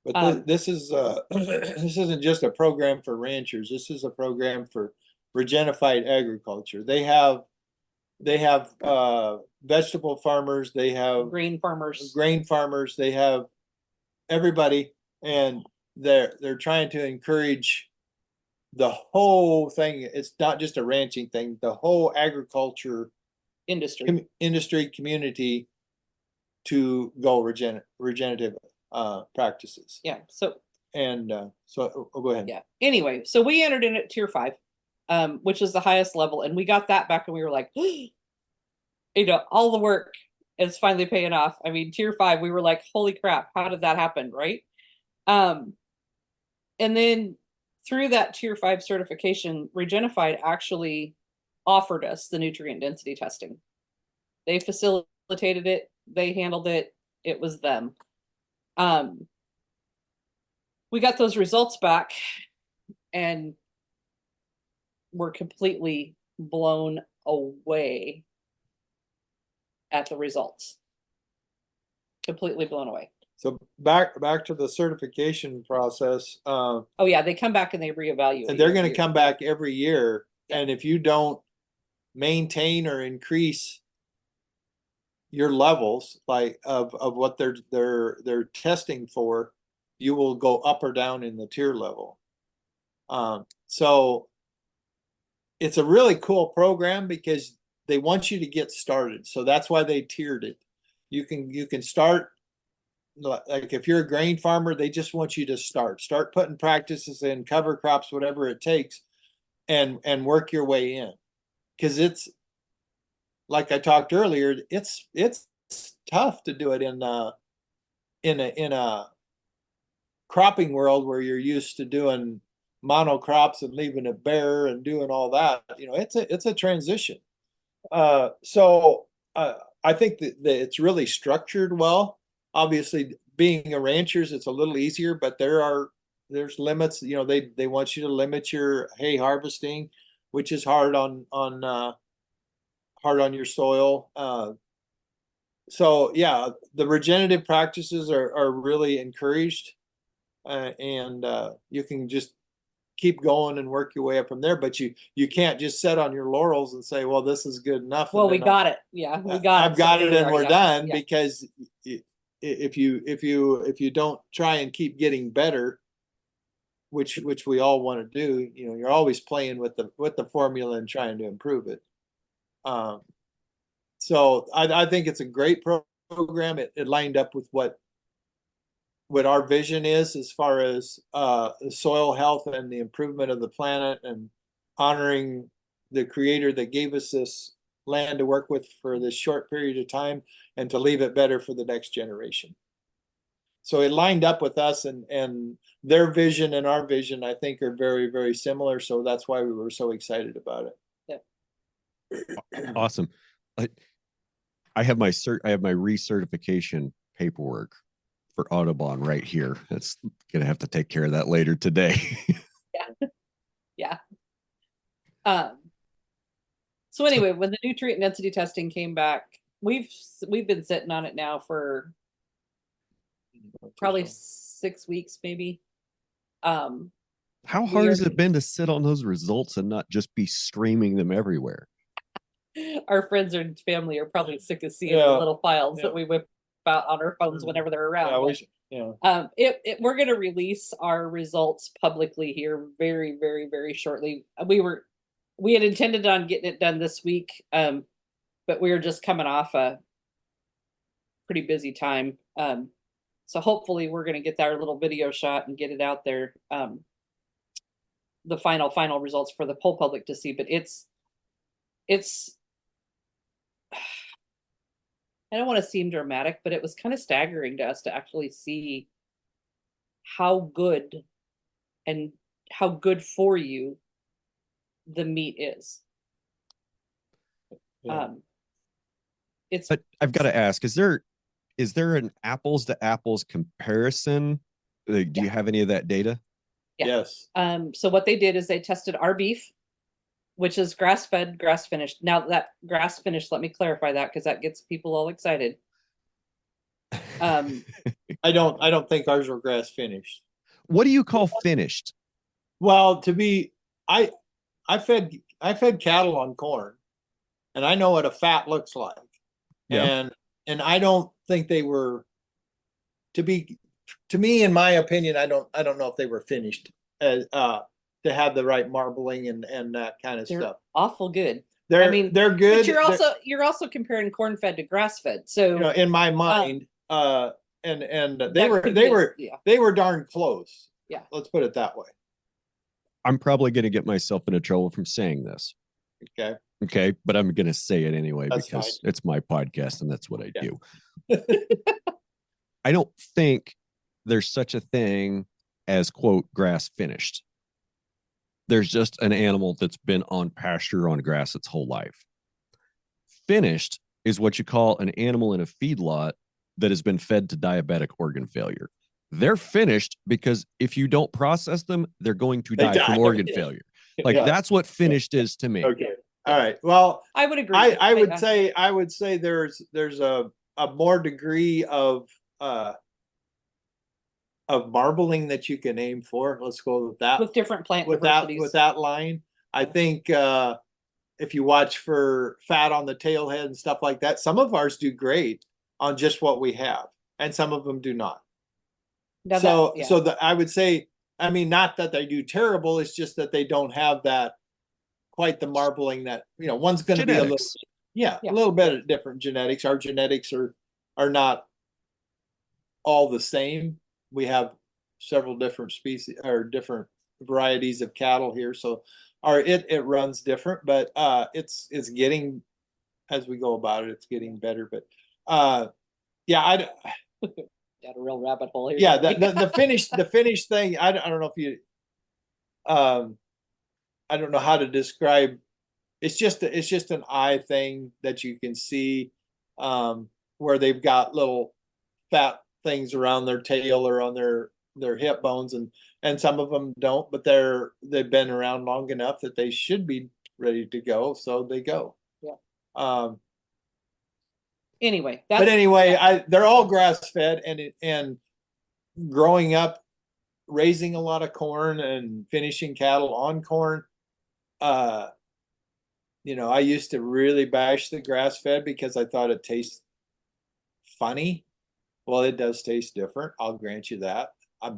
Speaker 4: But this is this isn't just a program for ranchers. This is a program for Regenified agriculture. They have vegetable farmers, they have
Speaker 3: grain farmers,
Speaker 4: they have everybody, and they're trying to encourage the whole thing. It's not just a ranching thing, the whole agriculture industry community to go regenerative practices.
Speaker 3: Yeah. So
Speaker 4: go ahead.
Speaker 3: Yeah. Anyway, so we entered in at tier 5, which is the highest level, and we got that back, and we were like, all the work is finally paying off. I mean, tier 5, we were like, holy crap, how did that happen, right? And then through that tier 5 certification, Regenified actually offered us the nutrient density testing. They facilitated it, they handled it, it was them. We got those results back, and we're completely blown away at the results. Completely blown away.
Speaker 4: So back to the certification process.
Speaker 3: Oh yeah, they come back and they reevaluate.
Speaker 4: And they're going to come back every year, and if you don't maintain or increase your levels of what they're testing for, you will go up or down in the tier level. So it's a really cool program because they want you to get started. So that's why they tiered it. You can start, like if you're a grain farmer, they just want you to start putting practices in, cover crops, whatever it takes, and work your way in. Because it's like I talked earlier, it's tough to do it in a cropping world where you're used to doing monocrops and leaving it bare and doing all that. It's a transition. So I think that it's really structured well. Obviously, being a rancher's, it's a little easier, but there's limits. They want you to limit your hay harvesting, which is hard on your soil. So yeah, the regenerative practices are really encouraged, and you can just keep going and work your way up from there. But you can't just sit on your laurels and say, well, this is good enough.
Speaker 3: Well, we got it. Yeah, we got it.
Speaker 4: I've got it and we're done. Yeah. Because if you don't try and keep getting better, which we all want to do, you're always playing with the formula and trying to improve it. So I think it's a great program. It lined up with what our vision is as far as soil health and the improvement of the planet, and honoring the creator that gave us this land to work with for this short period of time, and to leave it better for the next generation. So it lined up with us, and their vision and our vision, I think, are very, very similar. So that's why we were so excited about it.
Speaker 2: Awesome. I have my recertification paperwork for Audubon right here. It's gonna have to take care of that later today.
Speaker 3: Yeah. So anyway, when the nutrient density testing came back, we've been sitting on it now for probably 6 weeks, maybe.
Speaker 2: How hard has it been to sit on those results and not just be streaming them everywhere?
Speaker 3: Our friends and family are probably sick of seeing the little files that we whip out on our phones whenever they're around. We're going to release our results publicly here very, very, very shortly. We had intended on getting it done this week, but we were just coming off a pretty busy time. So hopefully we're going to get our little video shot and get it out there. The final results for the whole public to see, but it's I don't want to seem dramatic, but it was kind of staggering to us to actually see how good and how good for you the meat is.
Speaker 2: But I've got to ask, is there an apples to apples comparison? Like, do you have any of that data?
Speaker 3: Yeah. Yes. So what they did is they tested our beef, which is grass-fed, grass-finished. Now that grass-finished, let me clarify that because that gets people all excited.
Speaker 4: I don't think ours were grass-finished.
Speaker 2: What do you call finished?
Speaker 4: Well, I fed cattle on corn, and I know what a fat looks like. Yeah. And I don't think they were to me, in my opinion, I don't know if they were finished to have the right marbling and that kind of
Speaker 3: they're
Speaker 4: stuff.
Speaker 3: Awful good.
Speaker 4: They're good.
Speaker 3: But you're also comparing corn fed to grass fed. So
Speaker 4: in my mind, and they were darn close.
Speaker 3: Yeah.
Speaker 4: Let's put it that way.
Speaker 2: I'm probably going to get myself into trouble from saying this. Okay, but I'm going to say it anyway because it's my podcast and that's what I do. I don't think there's such a thing as, quote, grass finished. There's just an animal that's been on pasture on grass its whole life. Finished is what you call an animal in a feedlot that has been fed to diabetic organ failure. They're finished because if you don't process them, they're going to die from organ failure. Like that's what finished is to me.
Speaker 4: Okay. All right. Well,
Speaker 3: I would agree.
Speaker 4: I would say there's a more degree of marbling that you can aim for. Let's go with that.
Speaker 3: With different plant diversities.
Speaker 4: With that line. I think if you watch for fat on the tailhead and stuff like that, some of ours do great on just what we have, and some of them do not. So I would say, I mean, not that they do terrible, it's just that they don't have that quite the marbling that, one's going to be a little bit of different genetics. Our genetics are not all the same. We have several different species or different varieties of cattle here, so it runs different, but it's getting, as we go about it, it's getting better. But
Speaker 3: got a real rabbit hole here.
Speaker 4: Yeah, the finished thing. I don't know if you, I don't know how to describe. It's just an eye thing that you can see, where they've got little fat things around their tail or on their hip bones, and some of them don't, but they've been around long enough that they should be ready to go, so they go.
Speaker 3: Yeah. Anyway,
Speaker 4: they're all grass fed, and growing up, raising a lot of corn and finishing cattle on corn. I used to really bash the grass fed because I thought it tastes funny. Well, it does taste different. I'll grant you that. I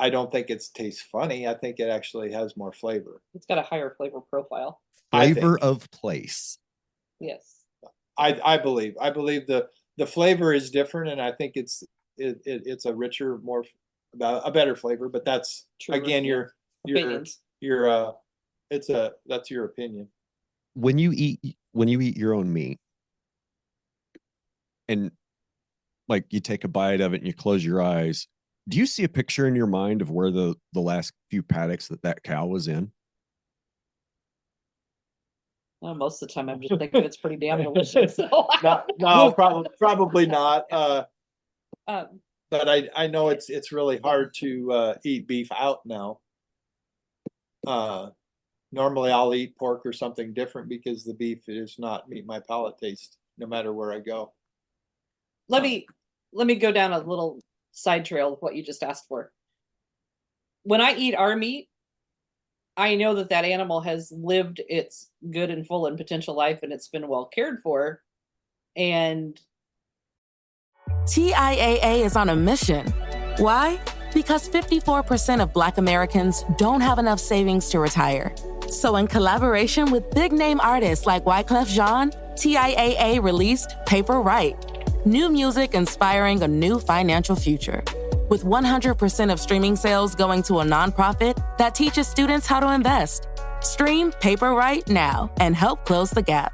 Speaker 4: don't think it tastes funny. I think it actually has more flavor.
Speaker 3: It's got a higher flavor profile.
Speaker 2: Flavor of place.
Speaker 3: Yes.
Speaker 4: I believe the flavor is different, and I think it's a richer, more a better flavor. But that's again your
Speaker 3: opinions.
Speaker 4: That's your opinion.
Speaker 2: When you eat your own meat, and like you take a bite of it and you close your eyes, do you see a picture in your mind of where the last few paddocks that cow was in?
Speaker 3: Well, most of the time I'm just thinking it's pretty damn delicious. So
Speaker 4: No, probably not.
Speaker 3: um,
Speaker 4: But I know it's really hard to eat beef out now. Normally I'll eat pork or something different because the beef does not meet my palate taste, no matter where I go.
Speaker 3: let me go down a little side trail of what you just asked for. When I eat our meat, I know that that animal has lived its good and full and potential life, and it's been well cared for. And
Speaker 6: TIAA is on a mission. Why? Because 54% of Black Americans don't have enough savings to retire. So in collaboration with big-name artists like Wyclef Jean, TIAA released Paper Right, new music inspiring a new financial future. With 100% of streaming sales going to a nonprofit that teaches students how to invest. Stream Paper Right now and help close the gap.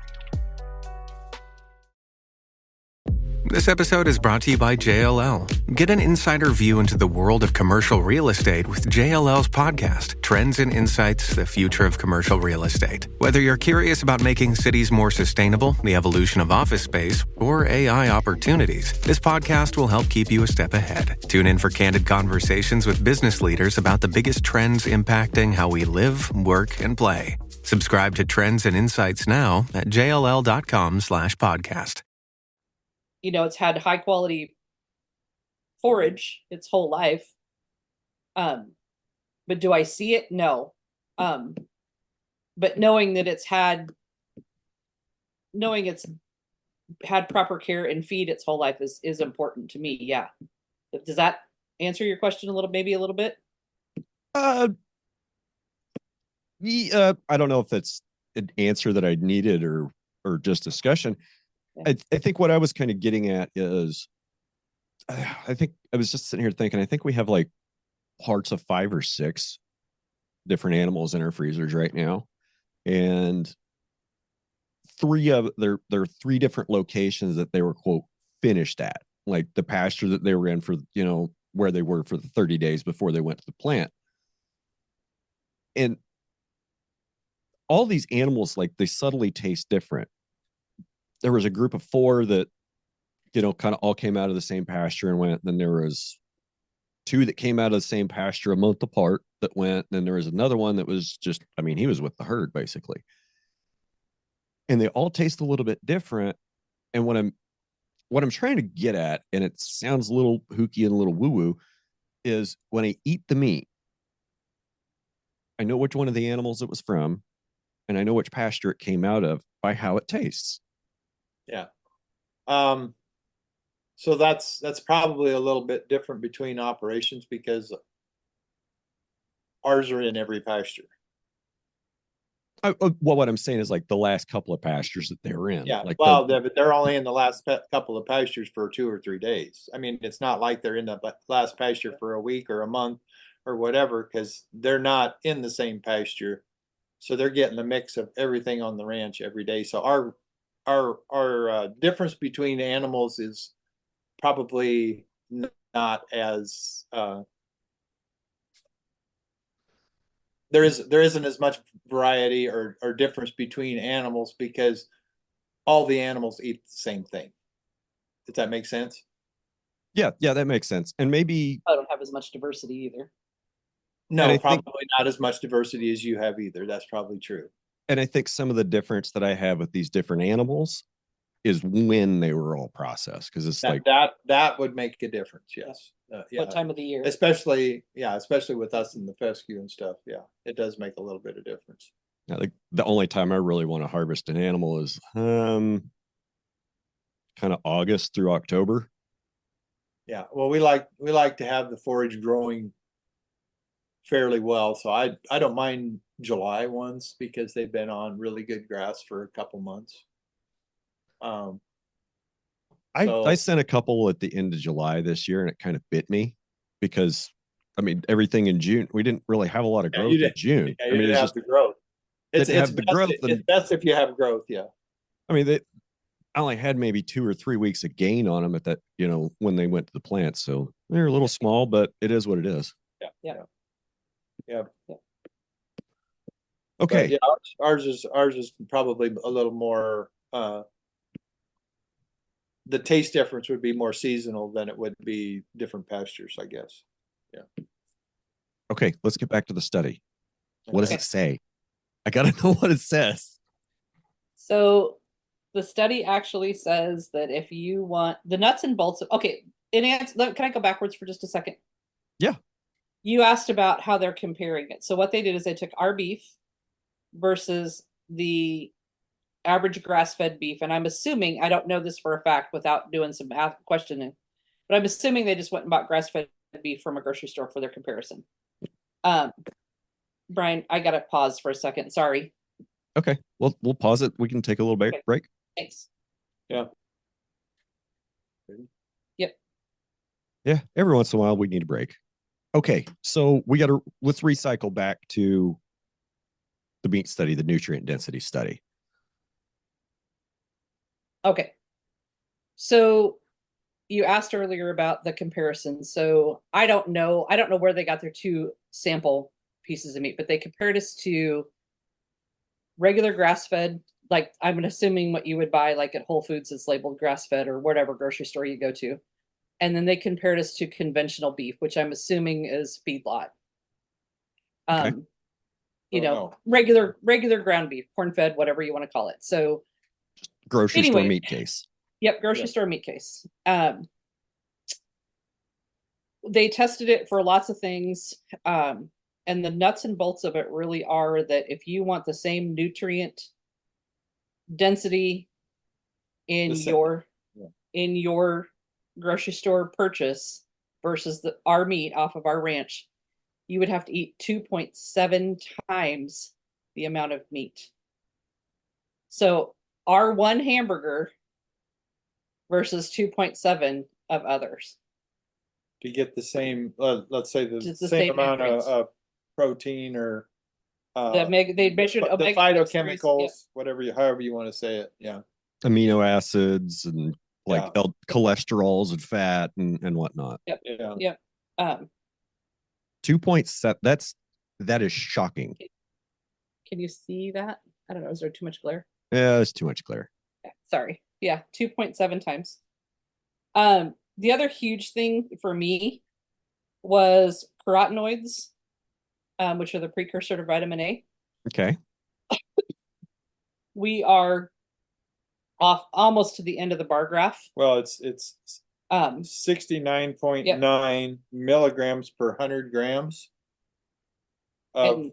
Speaker 5: This episode is brought to you by JLL. Get an insider view into the world of commercial real estate with JLL's podcast, Trends and Insights, the Future of Commercial Real Estate. Whether you're curious about making cities more sustainable, the evolution of office space, or AI opportunities, this podcast will help keep you a step ahead. Tune in for candid conversations with business leaders about the biggest trends impacting how we live, work, and play. Subscribe to Trends and Insights now at jll.com/podcast.
Speaker 3: you know, it's had high quality forage its whole life. But do I see it? No. But knowing it's had proper care and feed its whole life is important to me. Yeah. Does that answer your question a little bit?
Speaker 2: Yeah, I don't know if that's an answer that I needed or just discussion. I think what I was kind of getting at is, I think I was just sitting here thinking, I think we have like parts of 5 or 6 different animals in our freezers right now. And there are 3 different locations that they were, quote, finished at, like the pasture that they were in for, where they were for the 30 days before they went to the plant. And all these animals, like, they subtly taste different. There was a group of 4 that, kind of all came out of the same pasture and went. Then there was 2 that came out of the same pasture a month apart that went. Then there was another one that was just, he was with the herd basically. And they all taste a little bit different. And what I'm trying to get at, and it sounds a little hooky and a little woo-woo, is when I eat the meat, I know which one of the animals it was from, and I know which pasture it came out of by how it tastes.
Speaker 4: Yeah. So that's probably a little bit different between operations because ours are in every pasture.
Speaker 2: Well, what I'm saying is, like, the last couple of pastures that they were in.
Speaker 4: Yeah.
Speaker 2: Like,
Speaker 4: well, they're only in the last couple of pastures for 2 or 3 days. It's not like they're in the last pasture for a week or a month or whatever, because they're not in the same pasture. So they're getting the mix of everything on the ranch every day. So our difference between animals is probably not as there isn't as much variety or difference between animals because all the animals eat the same thing. Does that make sense?
Speaker 2: Yeah, that makes sense. And maybe
Speaker 3: I don't have as much diversity either.
Speaker 4: No, probably not as much diversity as you have either. That's probably true.
Speaker 2: And I think some of the difference that I have with these different animals is when they were all processed, because it's
Speaker 4: that would make a difference. Yes. Yeah.
Speaker 3: What time of the year?
Speaker 4: Especially with us in the fescue and stuff. Yeah, it does make a little bit of difference.
Speaker 2: I think the only time I really want to harvest an animal is kind of August through October.
Speaker 4: Yeah. Well, we like to have the forage growing fairly well, so I don't mind July ones because they've been on really good grass for a couple months.
Speaker 2: I sent a couple at the end of July this year, and it kind of bit me because everything in June, we didn't really have a lot of growth in June.
Speaker 4: Yeah, you didn't have the growth. It's best if you have growth. Yeah.
Speaker 2: I only had maybe 2 or 3 weeks of gain on them at that, when they went to the plant. So they're a little small, but it is what it is.
Speaker 4: Yeah.
Speaker 2: Okay.
Speaker 4: But yeah, ours is probably a little more, the taste difference would be more seasonal than it would be different pastures, I guess.
Speaker 2: Okay, let's get back to the study. What does
Speaker 3: Okay.
Speaker 2: it say? I got to know what it says.
Speaker 3: So the study actually says that if you want the nuts and bolts of, okay, can I go backwards for just a second?
Speaker 2: Yeah.
Speaker 3: You asked about how they're comparing it. So what they did is they took our beef versus the average grass-fed beef. And I'm assuming, I don't know this for a fact without doing some questioning, but I'm assuming they just went and bought grass-fed beef from a grocery store for their comparison. Brian, I gotta pause for a second. Sorry.
Speaker 2: Okay. Well, we'll pause it. We can take a little break.
Speaker 3: Thanks.
Speaker 4: Yeah.
Speaker 3: Yep.
Speaker 2: Yeah. Every once in a while, we need a break. Okay. So let's recycle back to the meat study, the nutrient density study.
Speaker 3: Okay. So you asked earlier about the comparison. So I don't know where they got their two sample pieces of meat, but they compared us to regular grass-fed, like I'm assuming what you would buy like at Whole Foods is labeled grass-fed or whatever grocery store you go to. And then they compared us to conventional beef, which I'm assuming is feedlot.
Speaker 2: Okay.
Speaker 3: Regular ground beef, corn-fed, whatever you want to call it. So
Speaker 2: grocery store meat case.
Speaker 3: Yep, grocery store meat case. They tested it for lots of things. And the nuts and bolts of it really are that if you want the same nutrient density in your grocery store purchase versus our meat off of our ranch, you would have to eat 2.7 times the amount of meat. So our one hamburger versus 2.7 of others.
Speaker 4: To get the same, let's say the
Speaker 3: Just the
Speaker 4: same
Speaker 3: same
Speaker 4: amount
Speaker 3: nutrients.
Speaker 4: of protein or
Speaker 3: They measured
Speaker 4: the
Speaker 3: omega
Speaker 4: phytochemicals, however you want to say it. Yeah.
Speaker 2: Amino acids and cholesterols and fat and whatnot.
Speaker 3: Yep.
Speaker 4: Yeah.
Speaker 3: Yep.
Speaker 2: 2.7. That is shocking.
Speaker 3: Can you see that? I don't know. Is there too much glare?
Speaker 2: Yeah, there's too much glare.
Speaker 3: Okay, sorry. Yeah, 2.7 times. The other huge thing for me was carotenoids, which are the precursor to vitamin A.
Speaker 2: Okay.
Speaker 3: We are off almost to the end of the bar graph.
Speaker 4: Well, it's 69.9 milligrams per 100 grams of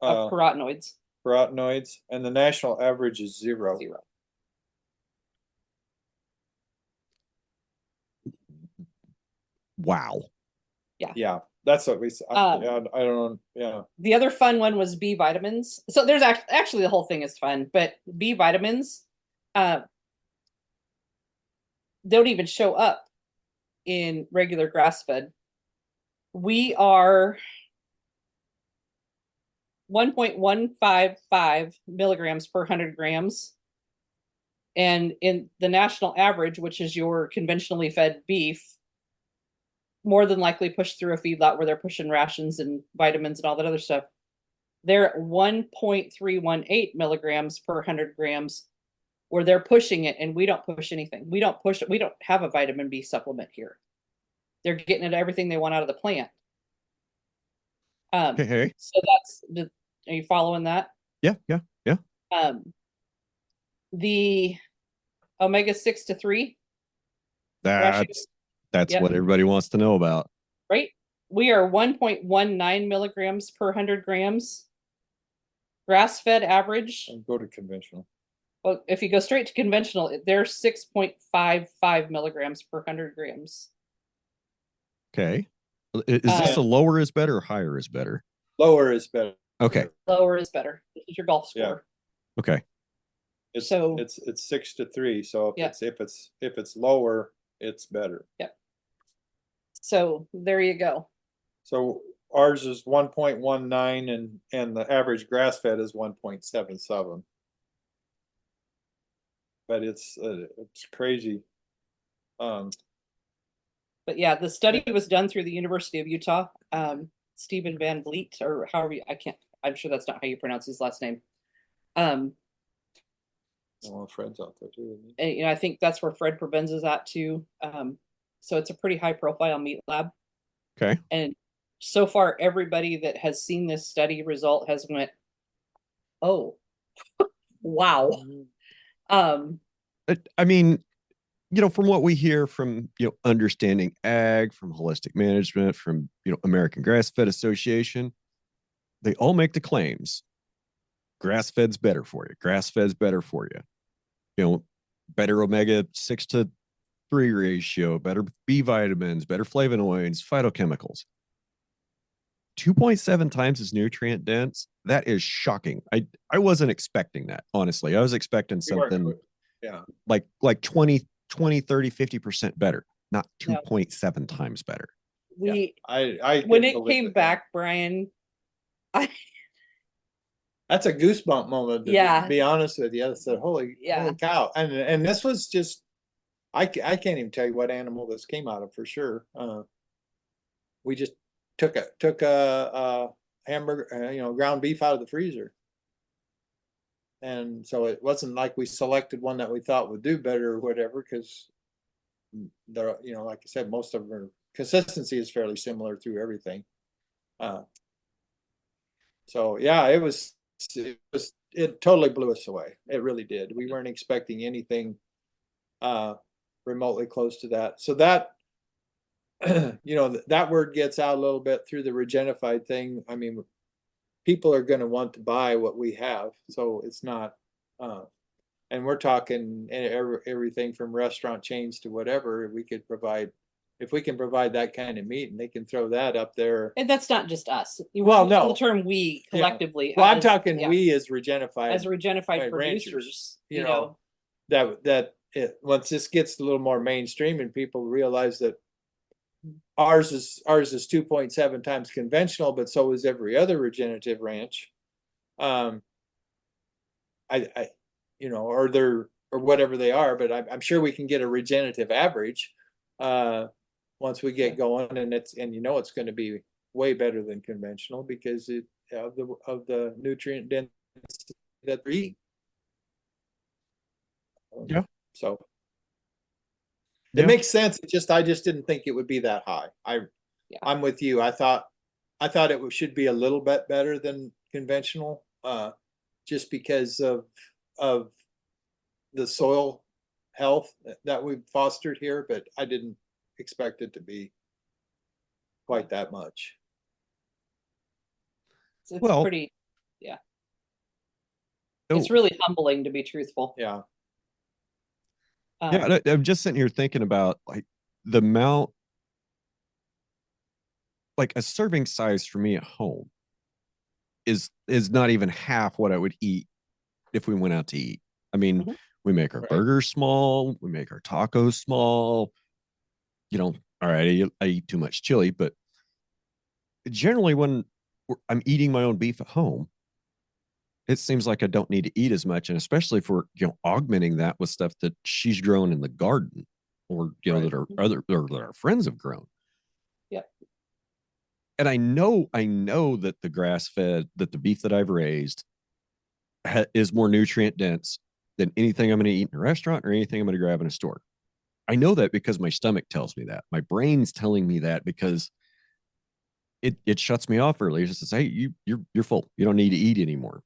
Speaker 3: carotenoids.
Speaker 4: Carotenoids, and the national average is 0.
Speaker 2: Wow.
Speaker 4: Yeah, that's what we said. I don't know. Yeah.
Speaker 3: The other fun one was B vitamins. So there's actually the whole thing is fun, but B vitamins don't even show up in regular grass-fed. We are 1.155 milligrams per 100 grams. And in the national average, which is your conventionally fed beef, more than likely pushed through a feedlot where they're pushing rations and vitamins and all that other stuff. They're at 1.318 milligrams per 100 grams where they're pushing it, and we don't push anything. We don't have a vitamin B supplement here. They're getting at everything they want out of the plant.
Speaker 2: Okay.
Speaker 3: So are you following that?
Speaker 2: Yeah.
Speaker 3: The omega-6 to 3.
Speaker 2: That's what everybody wants to know about.
Speaker 3: Right? We are 1.19 milligrams per 100 grams. Grass-fed average.
Speaker 4: And go to conventional.
Speaker 3: Well, if you go straight to conventional, they're 6.55 milligrams per 100 grams.
Speaker 2: Okay. Is this a lower is better or higher is better?
Speaker 4: Lower is better.
Speaker 2: Okay.
Speaker 3: Lower is better. This is your golf score.
Speaker 4: Yeah.
Speaker 2: Okay.
Speaker 4: It's 6 to 3. So if it's lower, it's better.
Speaker 3: Yep. So there you go.
Speaker 4: So ours is 1.19 and the average grass fed is 1.77. But it's crazy.
Speaker 3: But yeah, the study was done through the University of Utah. Stephen Van Vliet, or however I I'm sure that's not how you pronounce his last name.
Speaker 4: Well, Fred's out there too. Isn't he?
Speaker 3: And, you know, I think that's where Fred Provenz is at too. So it's a pretty high profile meat lab.
Speaker 2: Okay.
Speaker 3: And so far, everybody that has seen this study result has went, oh, wow.
Speaker 2: I mean, from what we hear from, understanding ag, from holistic management, from, American Grass Fed Association, they all make the claims. Grass fed's better for you. Grass fed's better for you. Better omega-6 to 3 ratio, better B vitamins, better flavonoids, phytochemicals. 2.7 times as nutrient dense. That is shocking. I wasn't expecting that, honestly. I was expecting something like 20, 30, 50% better, not 2.7 times better.
Speaker 4: I
Speaker 3: when it came back, Brian,
Speaker 4: that's a goosebump moment, to be honest with you. I said, holy cow. And this was just, I can't even tell you what animal this came out of for sure. We just took a hamburger, ground beef out of the freezer. And so it wasn't like we selected one that we thought would do better or whatever, because they're, like I said, most of them consistency is fairly similar through everything. So yeah, it totally blew us away. It really did. We weren't expecting anything remotely close to that. So that, that word gets out a little bit through the Regenerative thing. I mean, people are going to want to buy what we have. So it's not, and we're talking everything from restaurant chains to whatever we could provide. If we can provide that kind of meat and they can throw that up there.
Speaker 3: And that's not just us.
Speaker 4: Well, no.
Speaker 3: The term we collectively.
Speaker 4: Well, I'm talking we as Regenerative.
Speaker 3: As Regenerative producers,
Speaker 4: that once this gets a little more mainstream and people realize that ours is 2.7 times conventional, but so is every other regenerative ranch. Or whatever they are, but I'm sure we can get a regenerative average once we get going, and it's going to be way better than conventional because of the nutrient density that we eat.
Speaker 2: Yeah.
Speaker 4: So it makes sense. I just didn't think it would be that high. I'm with you. I thought it should be a little bit better than conventional, just because of the soil health that we've fostered here, but I didn't expect it to be quite that much.
Speaker 3: It's pretty, it's really humbling, to be truthful.
Speaker 4: Yeah.
Speaker 2: I'm just sitting here thinking about like the amount, like a serving size for me at home is not even half what I would eat if we went out to eat. I mean, we make our burgers small, we make our tacos small. All right, I eat too much chili, but generally when I'm eating my own beef at home, it seems like I don't need to eat as much, and especially if we're augmenting that with stuff that she's grown in the garden, or that our friends have grown.
Speaker 3: Yep.
Speaker 2: And I know that the grass fed, that the beef that I've raised is more nutrient dense than anything I'm going to eat in a restaurant or anything I'm going to grab in a store. I know that because my stomach tells me that. My brain's telling me that because it shuts me off early. It just says, hey, you're full. You don't need to eat anymore.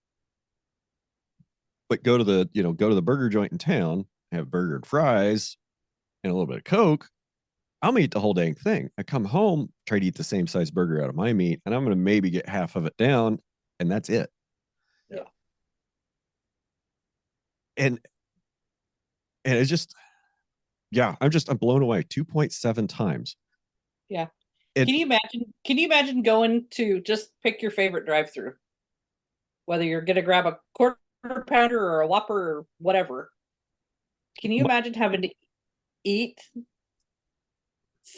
Speaker 2: But go to the burger joint in town, have burger and fries and a little bit of Coke. I'm eat the whole dang thing. I come home, try to eat the same size burger out of my meat, and I'm going to maybe get half of it down, and that's it.
Speaker 3: Yeah.
Speaker 2: And it's just, I'm blown away 2.7 times.
Speaker 3: Yeah. Can you imagine going to just pick your favorite drive-through, whether you're going to grab a quarter pounder or a Whopper or whatever? Can you imagine having to eat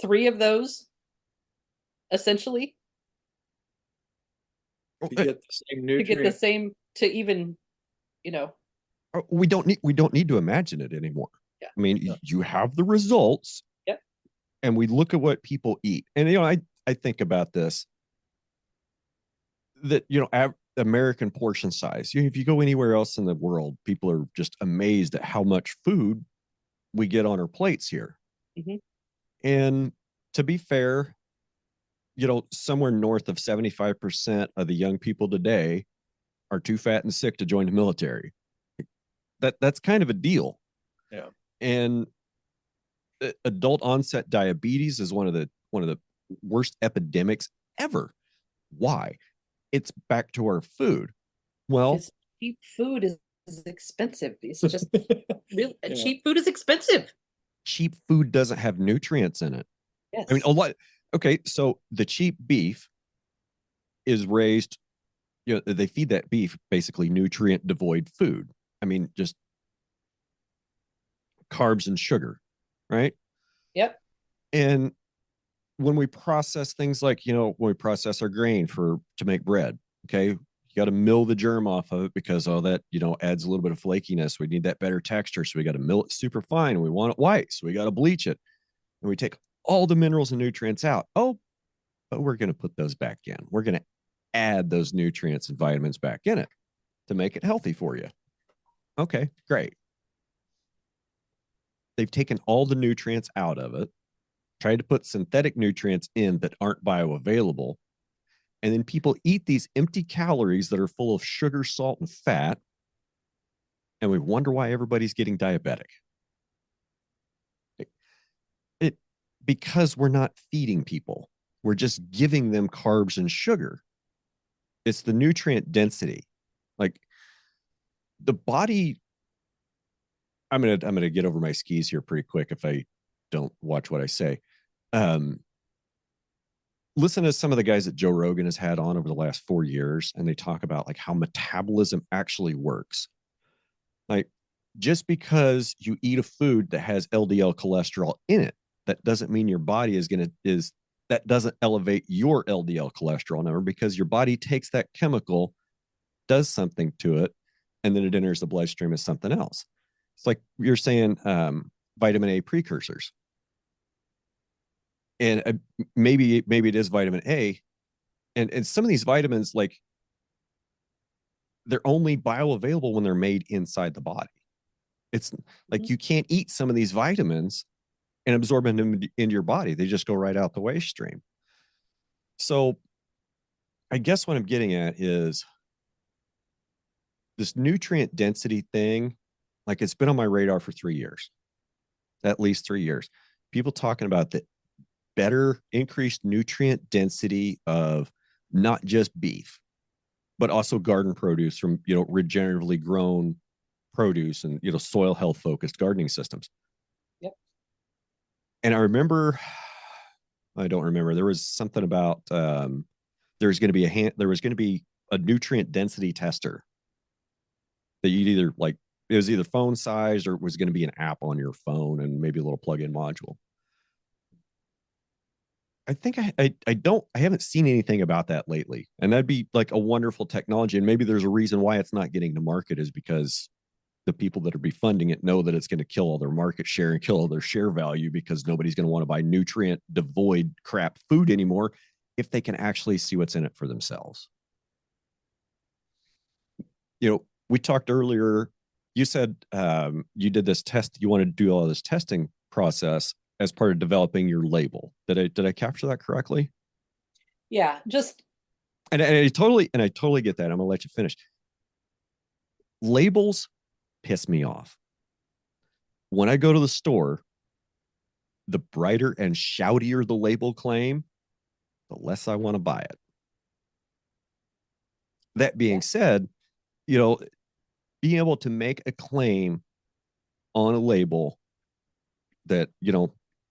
Speaker 3: 3 of those essentially
Speaker 4: to get the same nutrient,
Speaker 3: to even,
Speaker 2: we don't need to imagine it anymore.
Speaker 3: Yeah.
Speaker 2: I mean, you have the results.
Speaker 3: Yep.
Speaker 2: And we look at what people eat. And I think about this, that American portion size. If you go anywhere else in the world, people are just amazed at how much food we get on our plates here.
Speaker 3: Mhm.
Speaker 2: And to be fair, somewhere north of 75% of the young people today are too fat and sick to join the military. That's kind of a deal.
Speaker 4: Yeah.
Speaker 2: And adult onset diabetes is one of the worst epidemics ever. Why? It's back to our food. Well,
Speaker 3: Because cheap food is expensive. It's just really
Speaker 4: Yeah.
Speaker 3: cheap food is expensive.
Speaker 2: cheap food doesn't have nutrients in it.
Speaker 3: Yes.
Speaker 2: I mean, a lot. Okay, so the cheap beef is raised, they feed that beef basically nutrient devoid food. I mean, just carbs and sugar, right?
Speaker 3: Yep.
Speaker 2: And when we process things like, when we process our grain to make bread, okay, you got to mill the germ off of it because that, adds a little bit of flakiness. We need that better texture. So we got to mill it super fine. We want it white. So we got to bleach it. And we take all the minerals and nutrients out. Oh, but we're going to put those back in. We're going to add those nutrients and vitamins back in it to make it healthy for you. Okay, great. They've taken all the nutrients out of it, tried to put synthetic nutrients in that aren't bioavailable. And then people eat these empty calories that are full of sugar, salt, and fat. And we wonder why everybody's getting diabetic. Because we're not feeding people. We're just giving them carbs and sugar. It's the nutrient density. Like the body, I'm gonna get over my skis here pretty quick if I don't watch what I say. Listen to some of the guys that Joe Rogan has had on over the last 4 years, and they talk about like how metabolism actually works. Like just because you eat a food that has LDL cholesterol in it, that doesn't mean your body that doesn't elevate your LDL cholesterol number, because your body takes that chemical, does something to it, and then it enters the bloodstream as something else. It's like you're saying vitamin A precursors. And maybe it is vitamin A. And some of these vitamins, like, they're only bioavailable when they're made inside the body. It's like you can't eat some of these vitamins and absorb them into your body. They just go right out the waste stream. So I guess what I'm getting at is this nutrient density thing. Like, it's been on my radar for 3 years, at least 3 years. People talking about the better increased nutrient density of not just beef, but also garden produce from, regeneratively grown produce and, soil health focused gardening systems.
Speaker 3: Yep.
Speaker 2: And I don't remember. There was something about there was going to be a nutrient density tester that you'd either it was either phone sized or it was going to be an app on your phone and maybe a little plug-in module. I think I haven't seen anything about that lately. And that'd be like a wonderful technology. And maybe there's a reason why it's not getting to market, is because the people that are be funding it know that it's going to kill all their market share and kill all their share value, because nobody's going to want to buy nutrient devoid crap food anymore if they can actually see what's in it for themselves. We talked earlier, you said you did this test, you want to do all this testing process as part of developing your label. Did I capture that correctly?
Speaker 3: Yeah, just
Speaker 2: and I totally get that. I'm gonna let you finish. Labels piss me off. When I go to the store, the brighter and shoutier the label claim, the less I want to buy it. That being said, being able to make a claim on a label that,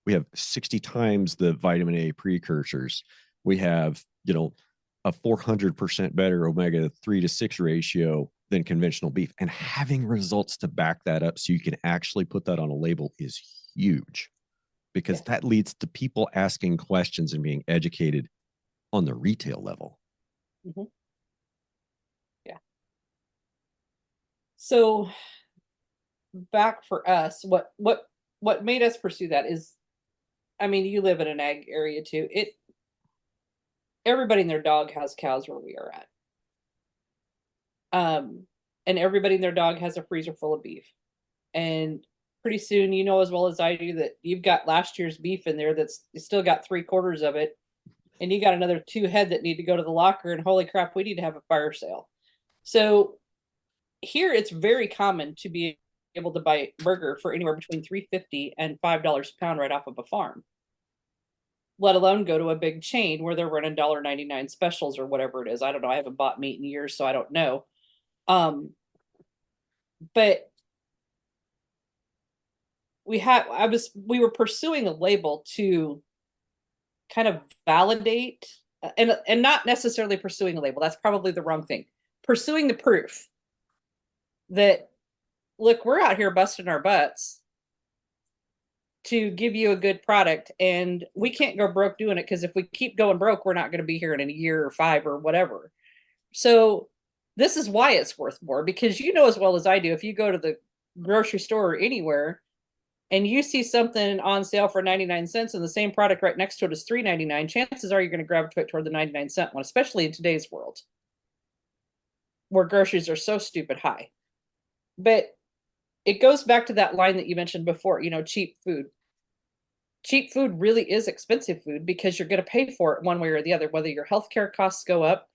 Speaker 2: we have 60 times the vitamin A precursors. We have, a 400% better omega 3 to 6 ratio than conventional beef. And having results to back that up so you can actually put that on a label is huge, because that leads to people asking questions and being educated on the retail level.
Speaker 3: Mm-hmm. Yeah. So back for us, what made us pursue that is, I mean, you live in an ag area too. Everybody and their dog has cows where we are at. And everybody and their dog has a freezer full of beef. And pretty soon, you know as well as I do that you've got last year's beef in there that's you still got 3/4 of it, and you got another 2 head that need to go to the locker, and holy crap, we need to have a fire sale. So here it's very common to be able to buy burger for anywhere between $3.50 and $5 a pound right off of a farm, let alone go to a big chain where they're running $1.99 specials or whatever it is. I don't know. I haven't bought meat in years, so I don't know. But we were pursuing a label to kind of validate and not necessarily pursuing a label. That's probably the wrong thing. Pursuing the proof that, look, we're out here busting our butts to give you a good product, and we can't go broke doing it, because if we keep going broke, we're not going to be here in a year or 5 or whatever. So this is why it's worth more, because you know as well as I do, if you go to the grocery store or anywhere and you see something on sale for 99 cents and the same product right next to it is $3.99, chances are you're going to gravitate toward the 99-cent one, especially in today's world where groceries are so stupid high. But it goes back to that line that you mentioned before, cheap food. Cheap food really is expensive food, because you're going to pay for it one way or the other, whether your healthcare costs go up,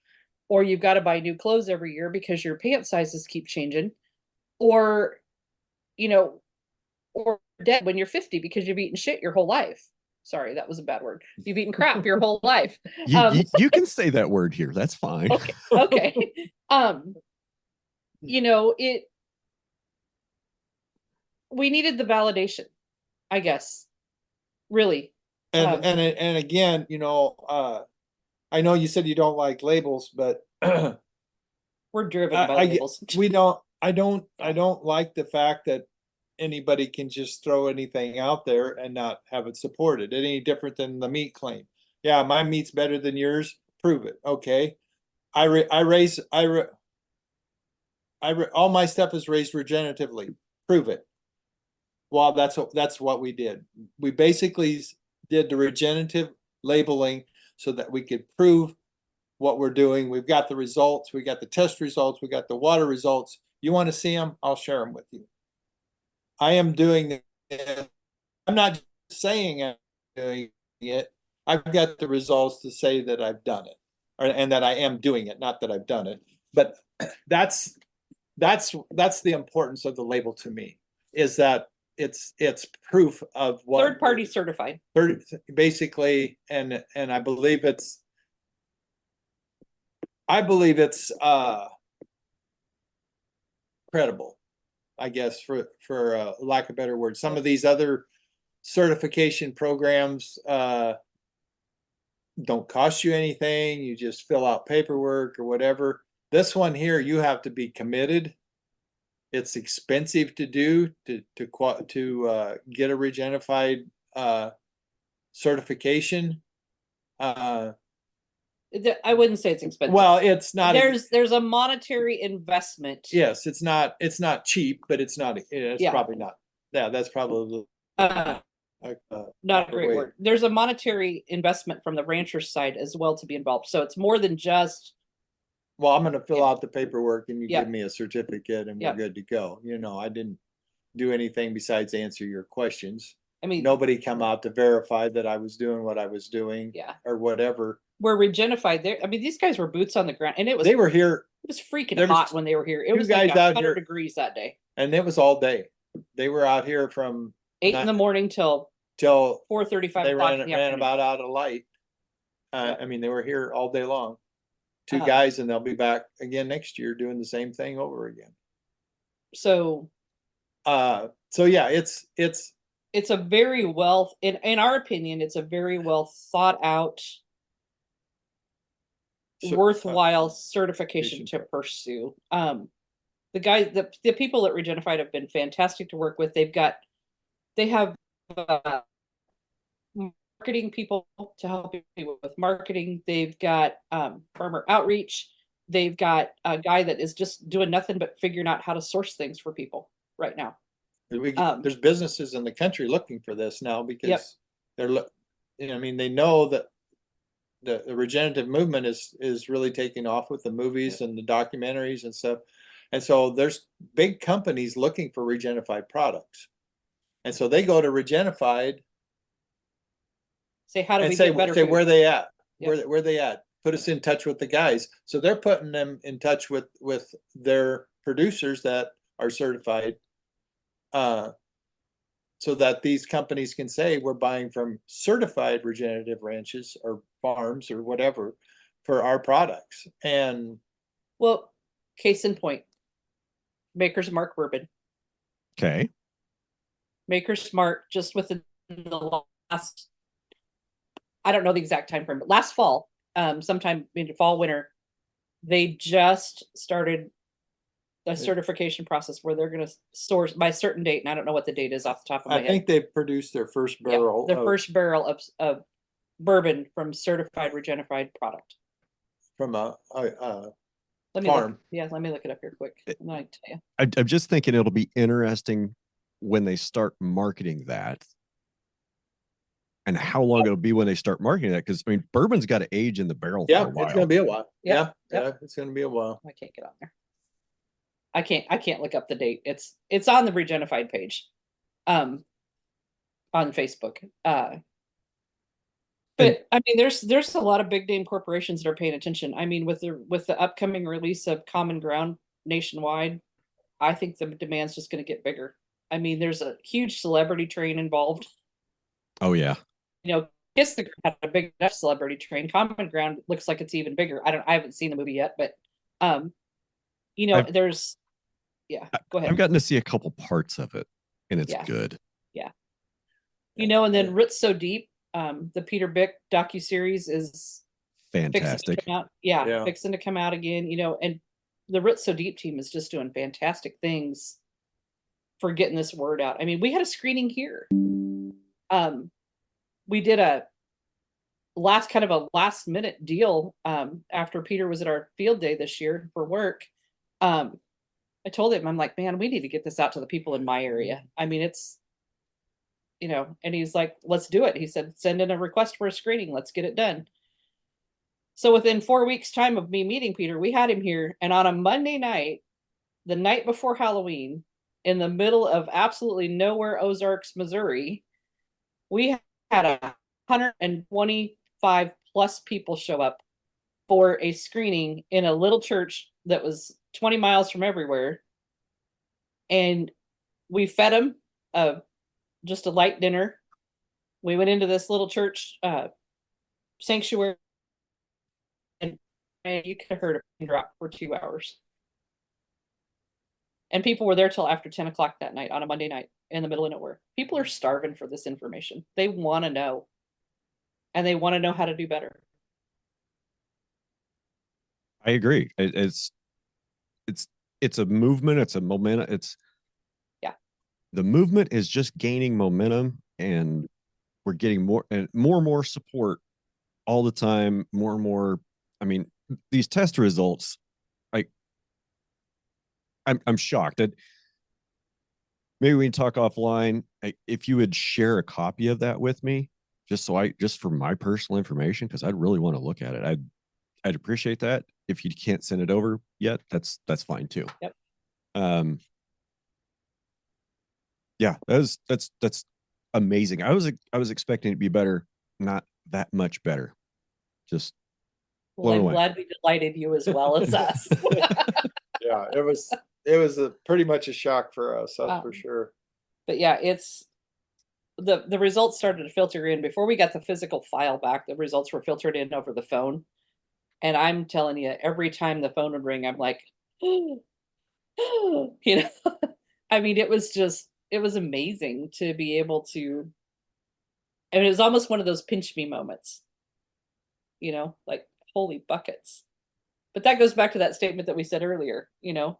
Speaker 3: or you've got to buy new clothes every year because your pant sizes keep changing, or, or dead when you're 50 because you've eaten shit your whole life. Sorry, that was a bad word. You've eaten crap your whole life.
Speaker 2: You can say that word here. That's fine.
Speaker 3: Okay. We needed the validation, I guess. Really.
Speaker 4: And again, I know you said you don't like labels, but
Speaker 3: we're driven by labels.
Speaker 4: I don't like the fact that anybody can just throw anything out there and not have it supported. Any different than the meat claim. Yeah, my meat's better than yours. Prove it. Okay. All my stuff is raised regeneratively. Prove it. Well, that's what we did. We basically did the regenerative labeling so that we could prove what we're doing. We've got the results. We got the test results. We got the water results. You want to see them? I'll share them with you. I am doing it. I'm not saying I'm doing it. I've got the results to say that I've done it, and that I am doing it, not that I've done it. But that's the importance of the label to me, is that it's proof of what
Speaker 3: third-party certified.
Speaker 4: Basically, and I believe it's credible, I guess, for lack of a better word. Some of these other certification programs don't cost you anything. You just fill out paperwork or whatever. This one here, you have to be committed. It's expensive to do to get a Regenerative certification.
Speaker 3: I wouldn't say it's expensive.
Speaker 4: Well, it's not.
Speaker 3: There's a monetary investment.
Speaker 4: Yes, it's not cheap, but it's not. It's probably not. Yeah, that's probably
Speaker 3: not a great word. There's a monetary investment from the rancher's side as well to be involved. So it's more than just.
Speaker 4: Well, I'm going to fill out the paperwork and you give me a certificate and we're good to go. I didn't do anything besides answer your questions. I mean, nobody come out to verify that I was doing what I was doing or whatever.
Speaker 3: We're Regenerative there. I mean, these guys were boots on the ground, and
Speaker 4: they were here.
Speaker 3: It was freaking hot when they were here. It was like 100 degrees that day.
Speaker 4: And it was all day. They were out here from
Speaker 3: 8 in the morning till 4:35.
Speaker 4: They ran about out of light. I mean, they were here all day long. 2 guys, and they'll be back again next year doing the same thing over again.
Speaker 3: So
Speaker 4: yeah, it's
Speaker 3: a very well, in our opinion, it's a very well thought out, worthwhile certification to pursue. The people at Regenerative have been fantastic to work with. They have marketing people to help you with marketing. They've got farmer outreach. They've got a guy that is just doing nothing but figuring out how to source things for people right now.
Speaker 4: There's businesses in the country looking for this now because they know that the regenerative movement is really taking off with the movies and the documentaries and stuff. And so there's big companies looking for Regenerative products. And so they go to Regenerative
Speaker 3: Say, how do we
Speaker 4: and say,
Speaker 3: get better
Speaker 4: say
Speaker 3: food?
Speaker 4: where they at?
Speaker 3: Yep.
Speaker 4: Where they at? Put us in touch with the guys. So they're putting them in touch with their producers that are certified, so that these companies can say we're buying from certified regenerative ranches or farms or whatever for our products. And
Speaker 3: Well, case in point, Maker's Mark bourbon.
Speaker 2: Okay.
Speaker 3: Maker's Mark, just within the last, I don't know the exact time frame, but last fall, sometime in fall, winter, they just started a certification process where they're going to source by a certain date, and I don't know what the date is off the top of my
Speaker 4: I
Speaker 3: head.
Speaker 4: think they produced their first barrel.
Speaker 3: Their first barrel of bourbon from certified Regenerative product
Speaker 4: from a
Speaker 3: let me
Speaker 4: farm.
Speaker 3: Let me look it up here quick. And I tell you.
Speaker 2: I'm just thinking it'll be interesting when they start marketing that, and how long it'll be when they start marketing that. Because I mean, bourbon's got to age in the barrel for a while.
Speaker 4: It's going to be a while.
Speaker 3: Yep.
Speaker 4: Yeah, it's going to be a while.
Speaker 3: I can't get on there. I can't look up the date. It's on the Regenerative page, on Facebook. But I mean, there's a lot of big name corporations that are paying attention. I mean, with the upcoming release of Common Ground nationwide, I think the demand's just going to get bigger. I mean, there's a huge celebrity train involved.
Speaker 2: Oh yeah.
Speaker 3: You know, Kiss the had a big enough celebrity train. Common Ground looks like it's even bigger. I haven't seen the movie yet, but you know, there's go ahead.
Speaker 2: I've gotten to see a couple parts of it, and it's good.
Speaker 3: Yeah. You know, and then Roots So Deep, the Peter Bick docuseries is
Speaker 2: fantastic.
Speaker 3: Fixing to come out again, you know, and the Roots So Deep team is just doing fantastic things for getting this word out. I mean, we had a screening here. We did a last minute deal after Peter was at our field day this year for work. I told him, I'm like, man, we need to get this out to the people in my area. I mean, it's, you know, and he's like, let's do it. He said, send in a request for a screening. Let's get it done. So within 4 weeks time of me meeting Peter, we had him here. And on a Monday night, the night before Halloween, in the middle of absolutely nowhere, Ozarks, Missouri, we had 125 plus people show up for a screening in a little church that was 20 miles from everywhere. And we fed them just a light dinner. We went into this little church sanctuary, and you could have heard a pin drop for 2 hours. And people were there till after 10 o'clock that night on a Monday night in the middle of nowhere. People are starving for this information. They want to know. And they want to know how to do better.
Speaker 2: I agree. It's a movement. It's a momentum. The movement is just gaining momentum, and we're getting more and more support all the time. More and more. I mean, these test results, I'm shocked. That maybe we can talk offline. If you would share a copy of that with me, just for my personal information, because I'd really want to look at it. I'd appreciate that. If you can't send it over yet, that's fine too.
Speaker 3: Yep.
Speaker 2: Yeah, that's amazing. I was expecting it to be better, not that much better. Just
Speaker 3: well, I'm glad we delighted you as well as us.
Speaker 4: Yeah, it was pretty much a shock for us, that's for sure.
Speaker 3: But yeah, it's the results started to filter in before we got the physical file back. The results were filtered in over the phone, and I'm telling you, every time the phone would ring, I'm like, you know, I mean, it was amazing to be able to. I mean, it was almost one of those pinch me moments, you know, like holy buckets. But that goes back to that statement that we said earlier, you know,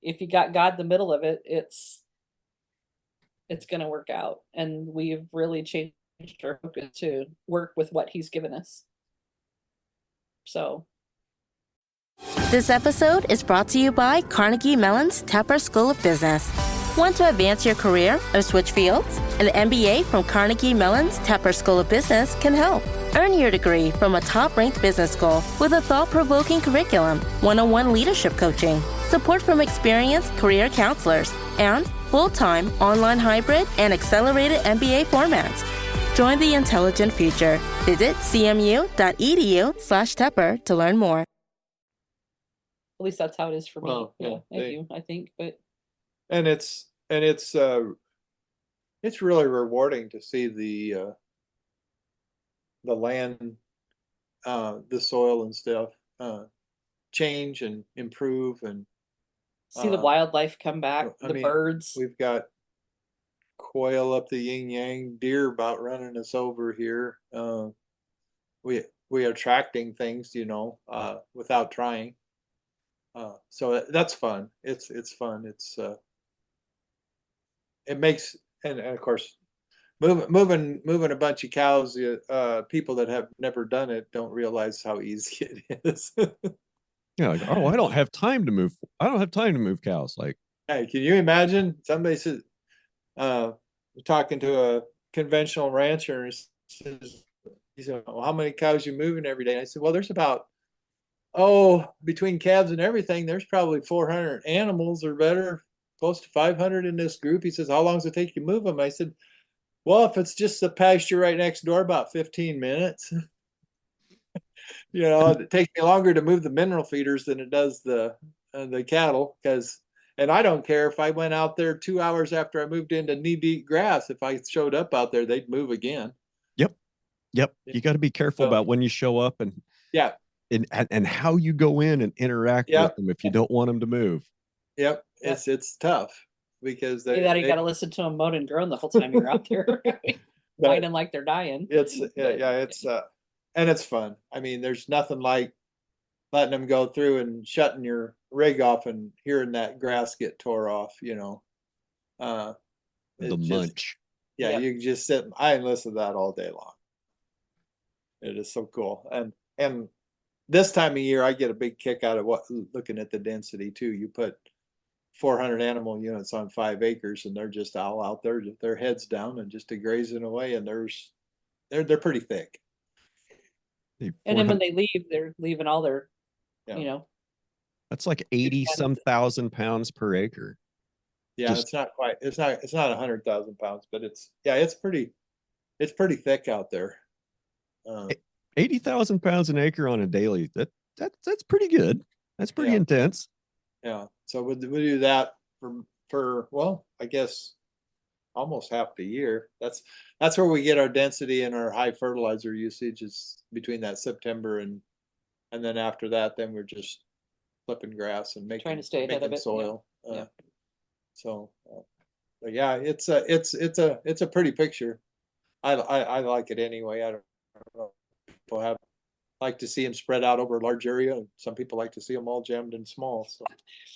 Speaker 3: if you got God in the middle of it, it's going to work out. And we've really changed our focus to work with what he's given us. So.
Speaker 7: This episode is brought to you by Carnegie Mellon's Tepper School of Business. Want to advance your career or switch fields? An MBA from Carnegie Mellon's Tepper School of Business can help. Earn your degree from a top-ranked business school with a thought-provoking curriculum, one-on-one leadership coaching, support from experienced career counselors, and full-time, online hybrid, and accelerated MBA formats. Join the intelligent future. Visit cmu.edu/Tepper to learn more.
Speaker 3: At least that's how it is for me.
Speaker 4: Well,
Speaker 3: Yeah,
Speaker 4: yeah,
Speaker 3: I think, but
Speaker 4: And it's really rewarding to see the land, the soil and stuff change and improve, and
Speaker 3: see the wildlife come back,
Speaker 4: I
Speaker 3: the
Speaker 4: mean,
Speaker 3: birds.
Speaker 4: we've got quail up the yin yang, deer about running us over here. We are attracting things, without trying. So that's fun. It's fun. It makes, and of course, moving a bunch of cows. People that have never done it don't realize how easy it is.
Speaker 2: Yeah, like, oh, I don't have time to move. I don't have time to move cows. Like,
Speaker 4: Hey, can you imagine? Somebody says, talking to a conventional rancher, and he said, well, how many cows you moving every day? And I said, well, there's about, between calves and everything, there's probably 400 animals or better, close to 500 in this group. He says, how long does it take you to move them? I said, well, if it's just the pasture right next door, about 15 minutes. It takes me longer to move the mineral feeders than it does the cattle, and I don't care if I went out there 2 hours after I moved into knee-deep grass. If I showed up out there, they'd move again.
Speaker 2: yep. You got to be careful about when you show up and
Speaker 4: Yeah.
Speaker 2: And how you go in and interact with them if you don't want them to move.
Speaker 4: Yep. It's tough because
Speaker 3: you got to listen to them moan and groan the whole time you're out there, whining like they're dying.
Speaker 4: It's and it's fun. I mean, there's nothing like letting them go through and shutting your rig off and hearing that grass get tore off.
Speaker 2: The
Speaker 4: It's
Speaker 2: munch.
Speaker 4: Yeah, you can just sit. I listen to that all day long. It is so cool, and this time of year, I get a big kick out of looking at the density too. You put 400 animal units on 5 acres, and they're just all out there, their heads down and just grazing away, and they're pretty thick.
Speaker 3: And then when they leave, they're leaving all their,
Speaker 2: That's like 80-some thousand pounds per acre.
Speaker 4: Yeah, it's not quite. It's not 100,000 pounds, but it's pretty thick out there.
Speaker 2: 80,000 pounds an acre on a daily. That's pretty good. That's pretty intense.
Speaker 4: Yeah. So we do that for well, I guess almost half the year. That's where we get our density and our high fertilizer usage, is between that September and then after that, then we're just flipping grass and
Speaker 3: trying to stay ahead of it.
Speaker 4: Soil. So, but yeah, it's a pretty picture. I like it anyway. I don't know. People like to see them spread out over a large area, and some people like to see them all jammed in small. So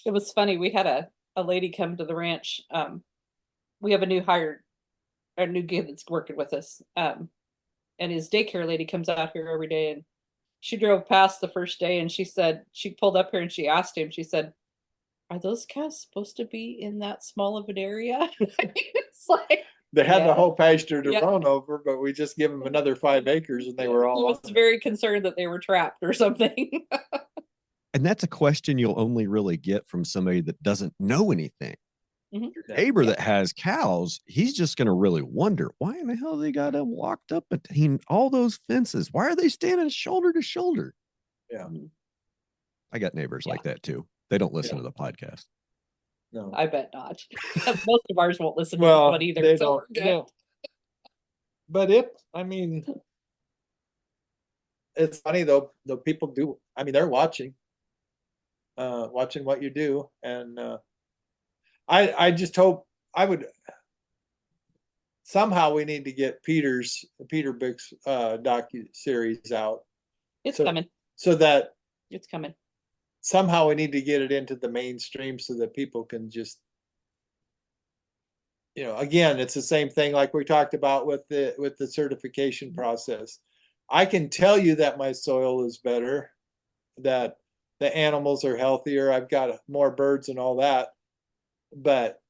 Speaker 3: it was funny. We had a lady come to the ranch. We have a new kid that's working with us. And his daycare lady comes out here every day, and she drove past the first day, and she said, she pulled up here and she asked him, she said, are those cows supposed to be in that small of an area? It's like,
Speaker 4: they had the whole pasture to run over, but we just give them another 5 acres, and they were all.
Speaker 3: He was very concerned that they were trapped or something.
Speaker 2: And that's a question you'll only really get from somebody that doesn't know anything.
Speaker 3: Mm-hmm.
Speaker 2: Your neighbor that has cows, he's just going to really wonder, why in the hell they got them locked up between all those fences? Why are they standing shoulder to shoulder?
Speaker 4: Yeah.
Speaker 2: I got neighbors like that too. They don't listen to the podcast.
Speaker 4: No,
Speaker 3: I bet not. Most of ours won't listen to this one either.
Speaker 4: They
Speaker 3: so
Speaker 4: don't. No. But I mean, it's funny though. The people do. I mean, they're watching what you do, and I just hope somehow we need to get Peter Bick's docu-series out.
Speaker 3: It's coming.
Speaker 4: So that
Speaker 3: it's coming.
Speaker 4: Somehow we need to get it into the mainstream so that people can just, again, it's the same thing like we talked about with the certification process. I can tell you that my soil is better, that the animals are healthier, I've got more birds and all that. But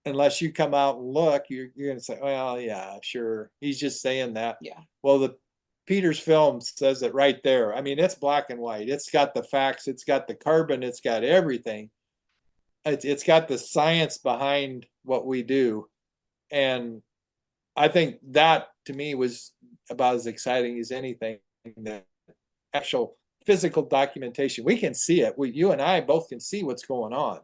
Speaker 4: unless you come out and look, you're going to say, well, yeah, sure. He's just saying that.
Speaker 3: Yeah.
Speaker 4: Well, the Peter's film says it right there. I mean, it's black and white. It's got the facts. It's got the carbon. It's got everything. It's got the science behind what we do. And I think that to me was about as exciting as anything. The actual physical documentation. We can see it. You and I both can see what's going on.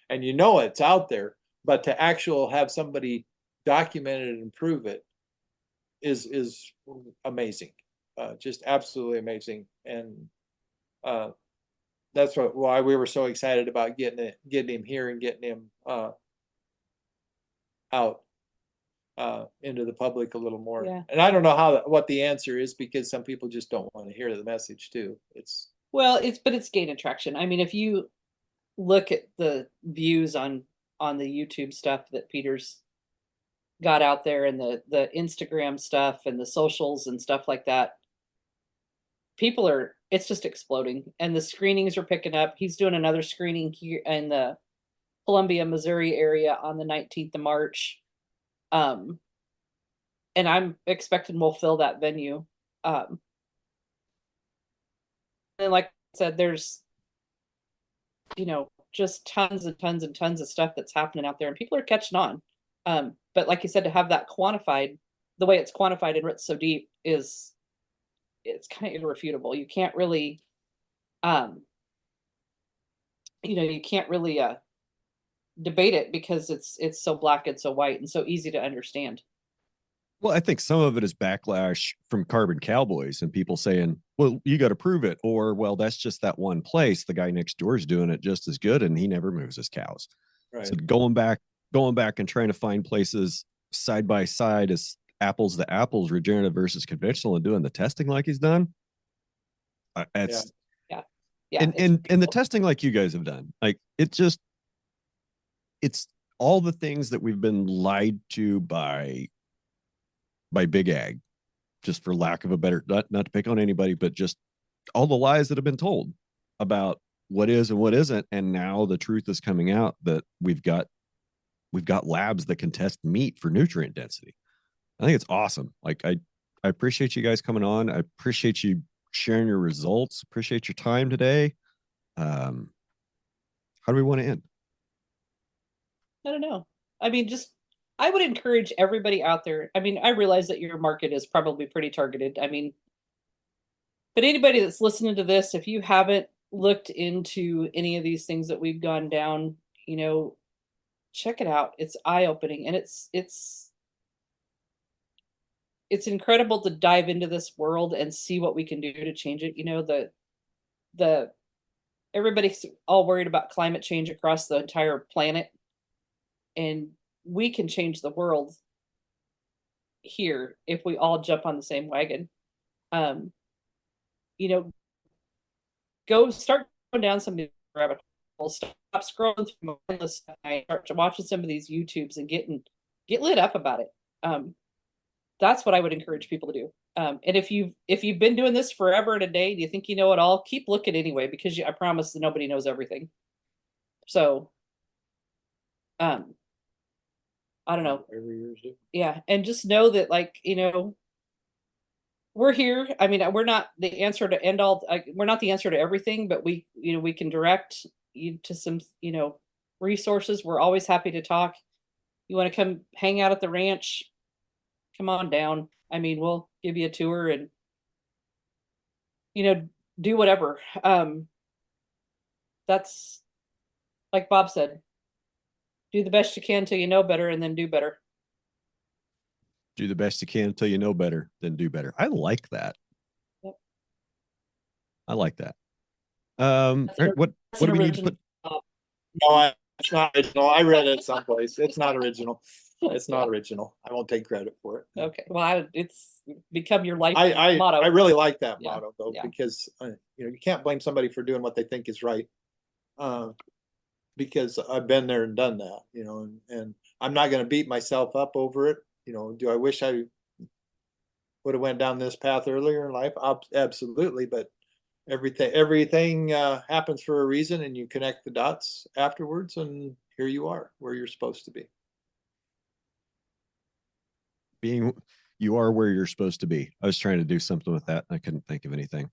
Speaker 4: And you know it's out there. But to actually have somebody document it and prove it is amazing. Just absolutely amazing. And that's why we were so excited about getting him here and getting him out into the public a little more.
Speaker 3: Yeah.
Speaker 4: And I don't know what the answer is, because some people just don't want to hear the message too.
Speaker 3: But it's gaining traction. I mean, if you look at the views on the YouTube stuff that Peter's got out there, and the Instagram stuff and the socials and stuff like that, it's just exploding, and the screenings are picking up. He's doing another screening here in the Columbia, Missouri area on the 19th of March. And I'm expecting we'll fill that venue. And like I said, there's, just tons and tons and tons of stuff that's happening out there, and people are catching on. But like you said, to have that quantified, the way it's quantified and written so deep it's kind of irrefutable. You can't really, you can't really debate it, because it's so black and so white and so easy to understand.
Speaker 2: Well, I think some of it is backlash from carbon cowboys and people saying, well, you got to prove it. Or, well, that's just that one place. The guy next door is doing it just as good, and he never moves his cows.
Speaker 4: Right.
Speaker 2: So going back and trying to find places side by side as apples to apples, regenerative versus conventional, and doing the testing like he's done.
Speaker 3: Yeah.
Speaker 2: And the testing like you guys have done, like it's all the things that we've been lied to by big ag, just for lack of a better, not to pick on anybody, but just all the lies that have been told about what is and what isn't. And now the truth is coming out that we've got labs that can test meat for nutrient density. I think it's awesome. Like I appreciate you guys coming on. I appreciate you sharing your results. Appreciate your time today. How do we want to end?
Speaker 3: I don't know. I mean, I would encourage everybody out there. I mean, I realize that your market is probably pretty targeted. I mean, but anybody that's listening to this, if you haven't looked into any of these things that we've gone down, check it out. It's eye-opening, and it's incredible to dive into this world and see what we can do to change it. Everybody's all worried about climate change across the entire planet, and we can change the world here if we all jump on the same wagon. Go start going down some rabbit holes. Stop scrolling through mindless stuff. Start watching some of these YouTubes and get lit up about it. That's what I would encourage people to do. And if you've been doing this forever and a day, and you think you know it all, keep looking anyway, because I promise that nobody knows everything. So, I don't know.
Speaker 4: Every year's different.
Speaker 3: Yeah, and just know that, we're here. I mean, we're not the answer to end all. We're not the answer to everything, but we can direct you to some, resources. We're always happy to talk. You want to come hang out at the ranch? Come on down. I mean, we'll give you a tour and, do whatever. That's like Bob said, do the best you can till you know better, and then do better.
Speaker 2: Do the best you can until you know better, then do better. I like that.
Speaker 3: Yep.
Speaker 2: I like that. What do we need to put?
Speaker 4: No, it's not original. I read it someplace. It's not original. It's not original. I won't take credit for it.
Speaker 3: Okay. Well, it's become your life
Speaker 4: I
Speaker 3: motto.
Speaker 4: I really like that
Speaker 3: Yeah.
Speaker 4: motto though,
Speaker 3: Yeah.
Speaker 4: because you can't blame somebody for doing what they think is right. Because I've been there and done that, and I'm not going to beat myself up over it. Do I wish I would have went down this path earlier in life? Absolutely, but everything happens for a reason, and you connect the dots afterwards, and here you are where you're supposed to be.
Speaker 2: You are where you're supposed to be. I was trying to do something with that. And I couldn't think of anything.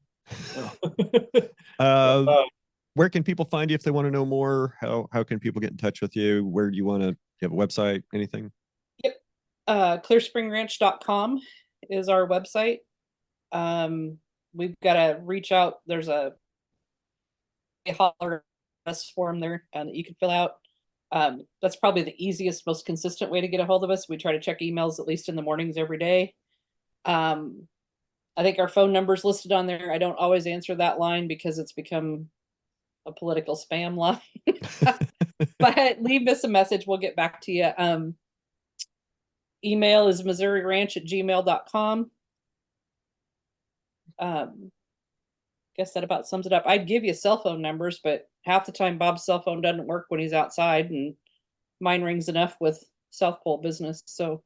Speaker 2: Where can people find you if they want to know more? How can people get in touch with you? Where do you want to? Do you have a website? Anything?
Speaker 3: Yep. Clearspringranch.com is our website. We've got to reach out. There's a holler us form there that you can fill out. That's probably the easiest, most consistent way to get a hold of us. We try to check emails at least in the mornings every day. I think our phone number is listed on there. I don't always answer that line because it's become a political spam line. But leave us a message. We'll get back to you. Email is MissouriRanch@gmail.com. Guess that about sums it up. I'd give you cell phone numbers, but half the time Bob's cell phone doesn't work when he's outside, and mine rings enough with South Pole business. So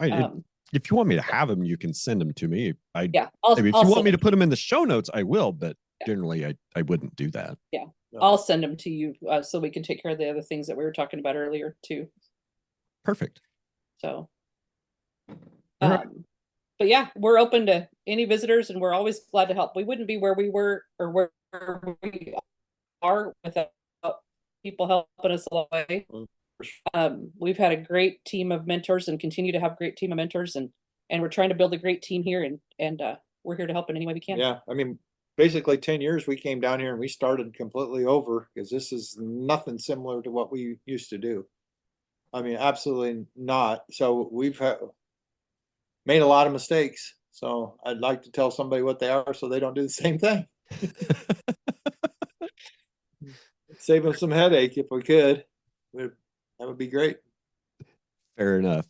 Speaker 2: if you want me to have them, you can send them to me. If you
Speaker 3: I'll
Speaker 2: want me to put them in the show notes, I will, but generally I wouldn't do that.
Speaker 3: Yeah. No. I'll send them to you so we can take care of the other things that we were talking about earlier too.
Speaker 2: Perfect.
Speaker 3: So,
Speaker 2: right.
Speaker 3: But yeah, we're open to any visitors, and we're always glad to help. We wouldn't be where we were or where we are without people helping us along the way. We've had a great team of mentors and continue to have a great team of mentors, and we're trying to build a great team here, and we're here to help in any way we can.
Speaker 4: Yeah, I mean, basically 10 years we came down here and we started completely over, because this is nothing similar to what we used to do. I mean, absolutely not. So we've made a lot of mistakes. So I'd like to tell somebody what they are so they don't do the same thing. Save them some headache if we could. That would be great.
Speaker 2: Fair enough.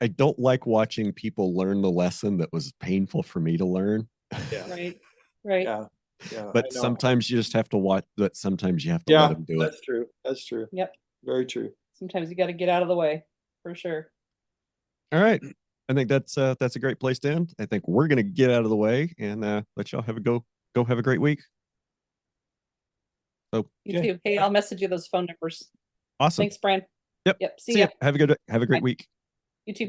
Speaker 2: I don't like watching people learn the lesson that was painful for me to learn.
Speaker 4: Yeah.
Speaker 3: Right.
Speaker 4: Yeah.
Speaker 2: But sometimes you just have to watch that. Sometimes you have to let them do it.
Speaker 4: That's true. That's true.
Speaker 3: Yep.
Speaker 4: Very true.
Speaker 3: Sometimes you got to get out of the way, for sure.
Speaker 2: All right. I think that's a great place to end. I think we're going to get out of the way and let y'all have a go have a great week. So
Speaker 3: you too. Hey, I'll message you those phone numbers.
Speaker 2: Awesome.
Speaker 3: Thanks, Brian.
Speaker 2: Yep.
Speaker 3: See ya.
Speaker 2: Have a great week.
Speaker 3: You too.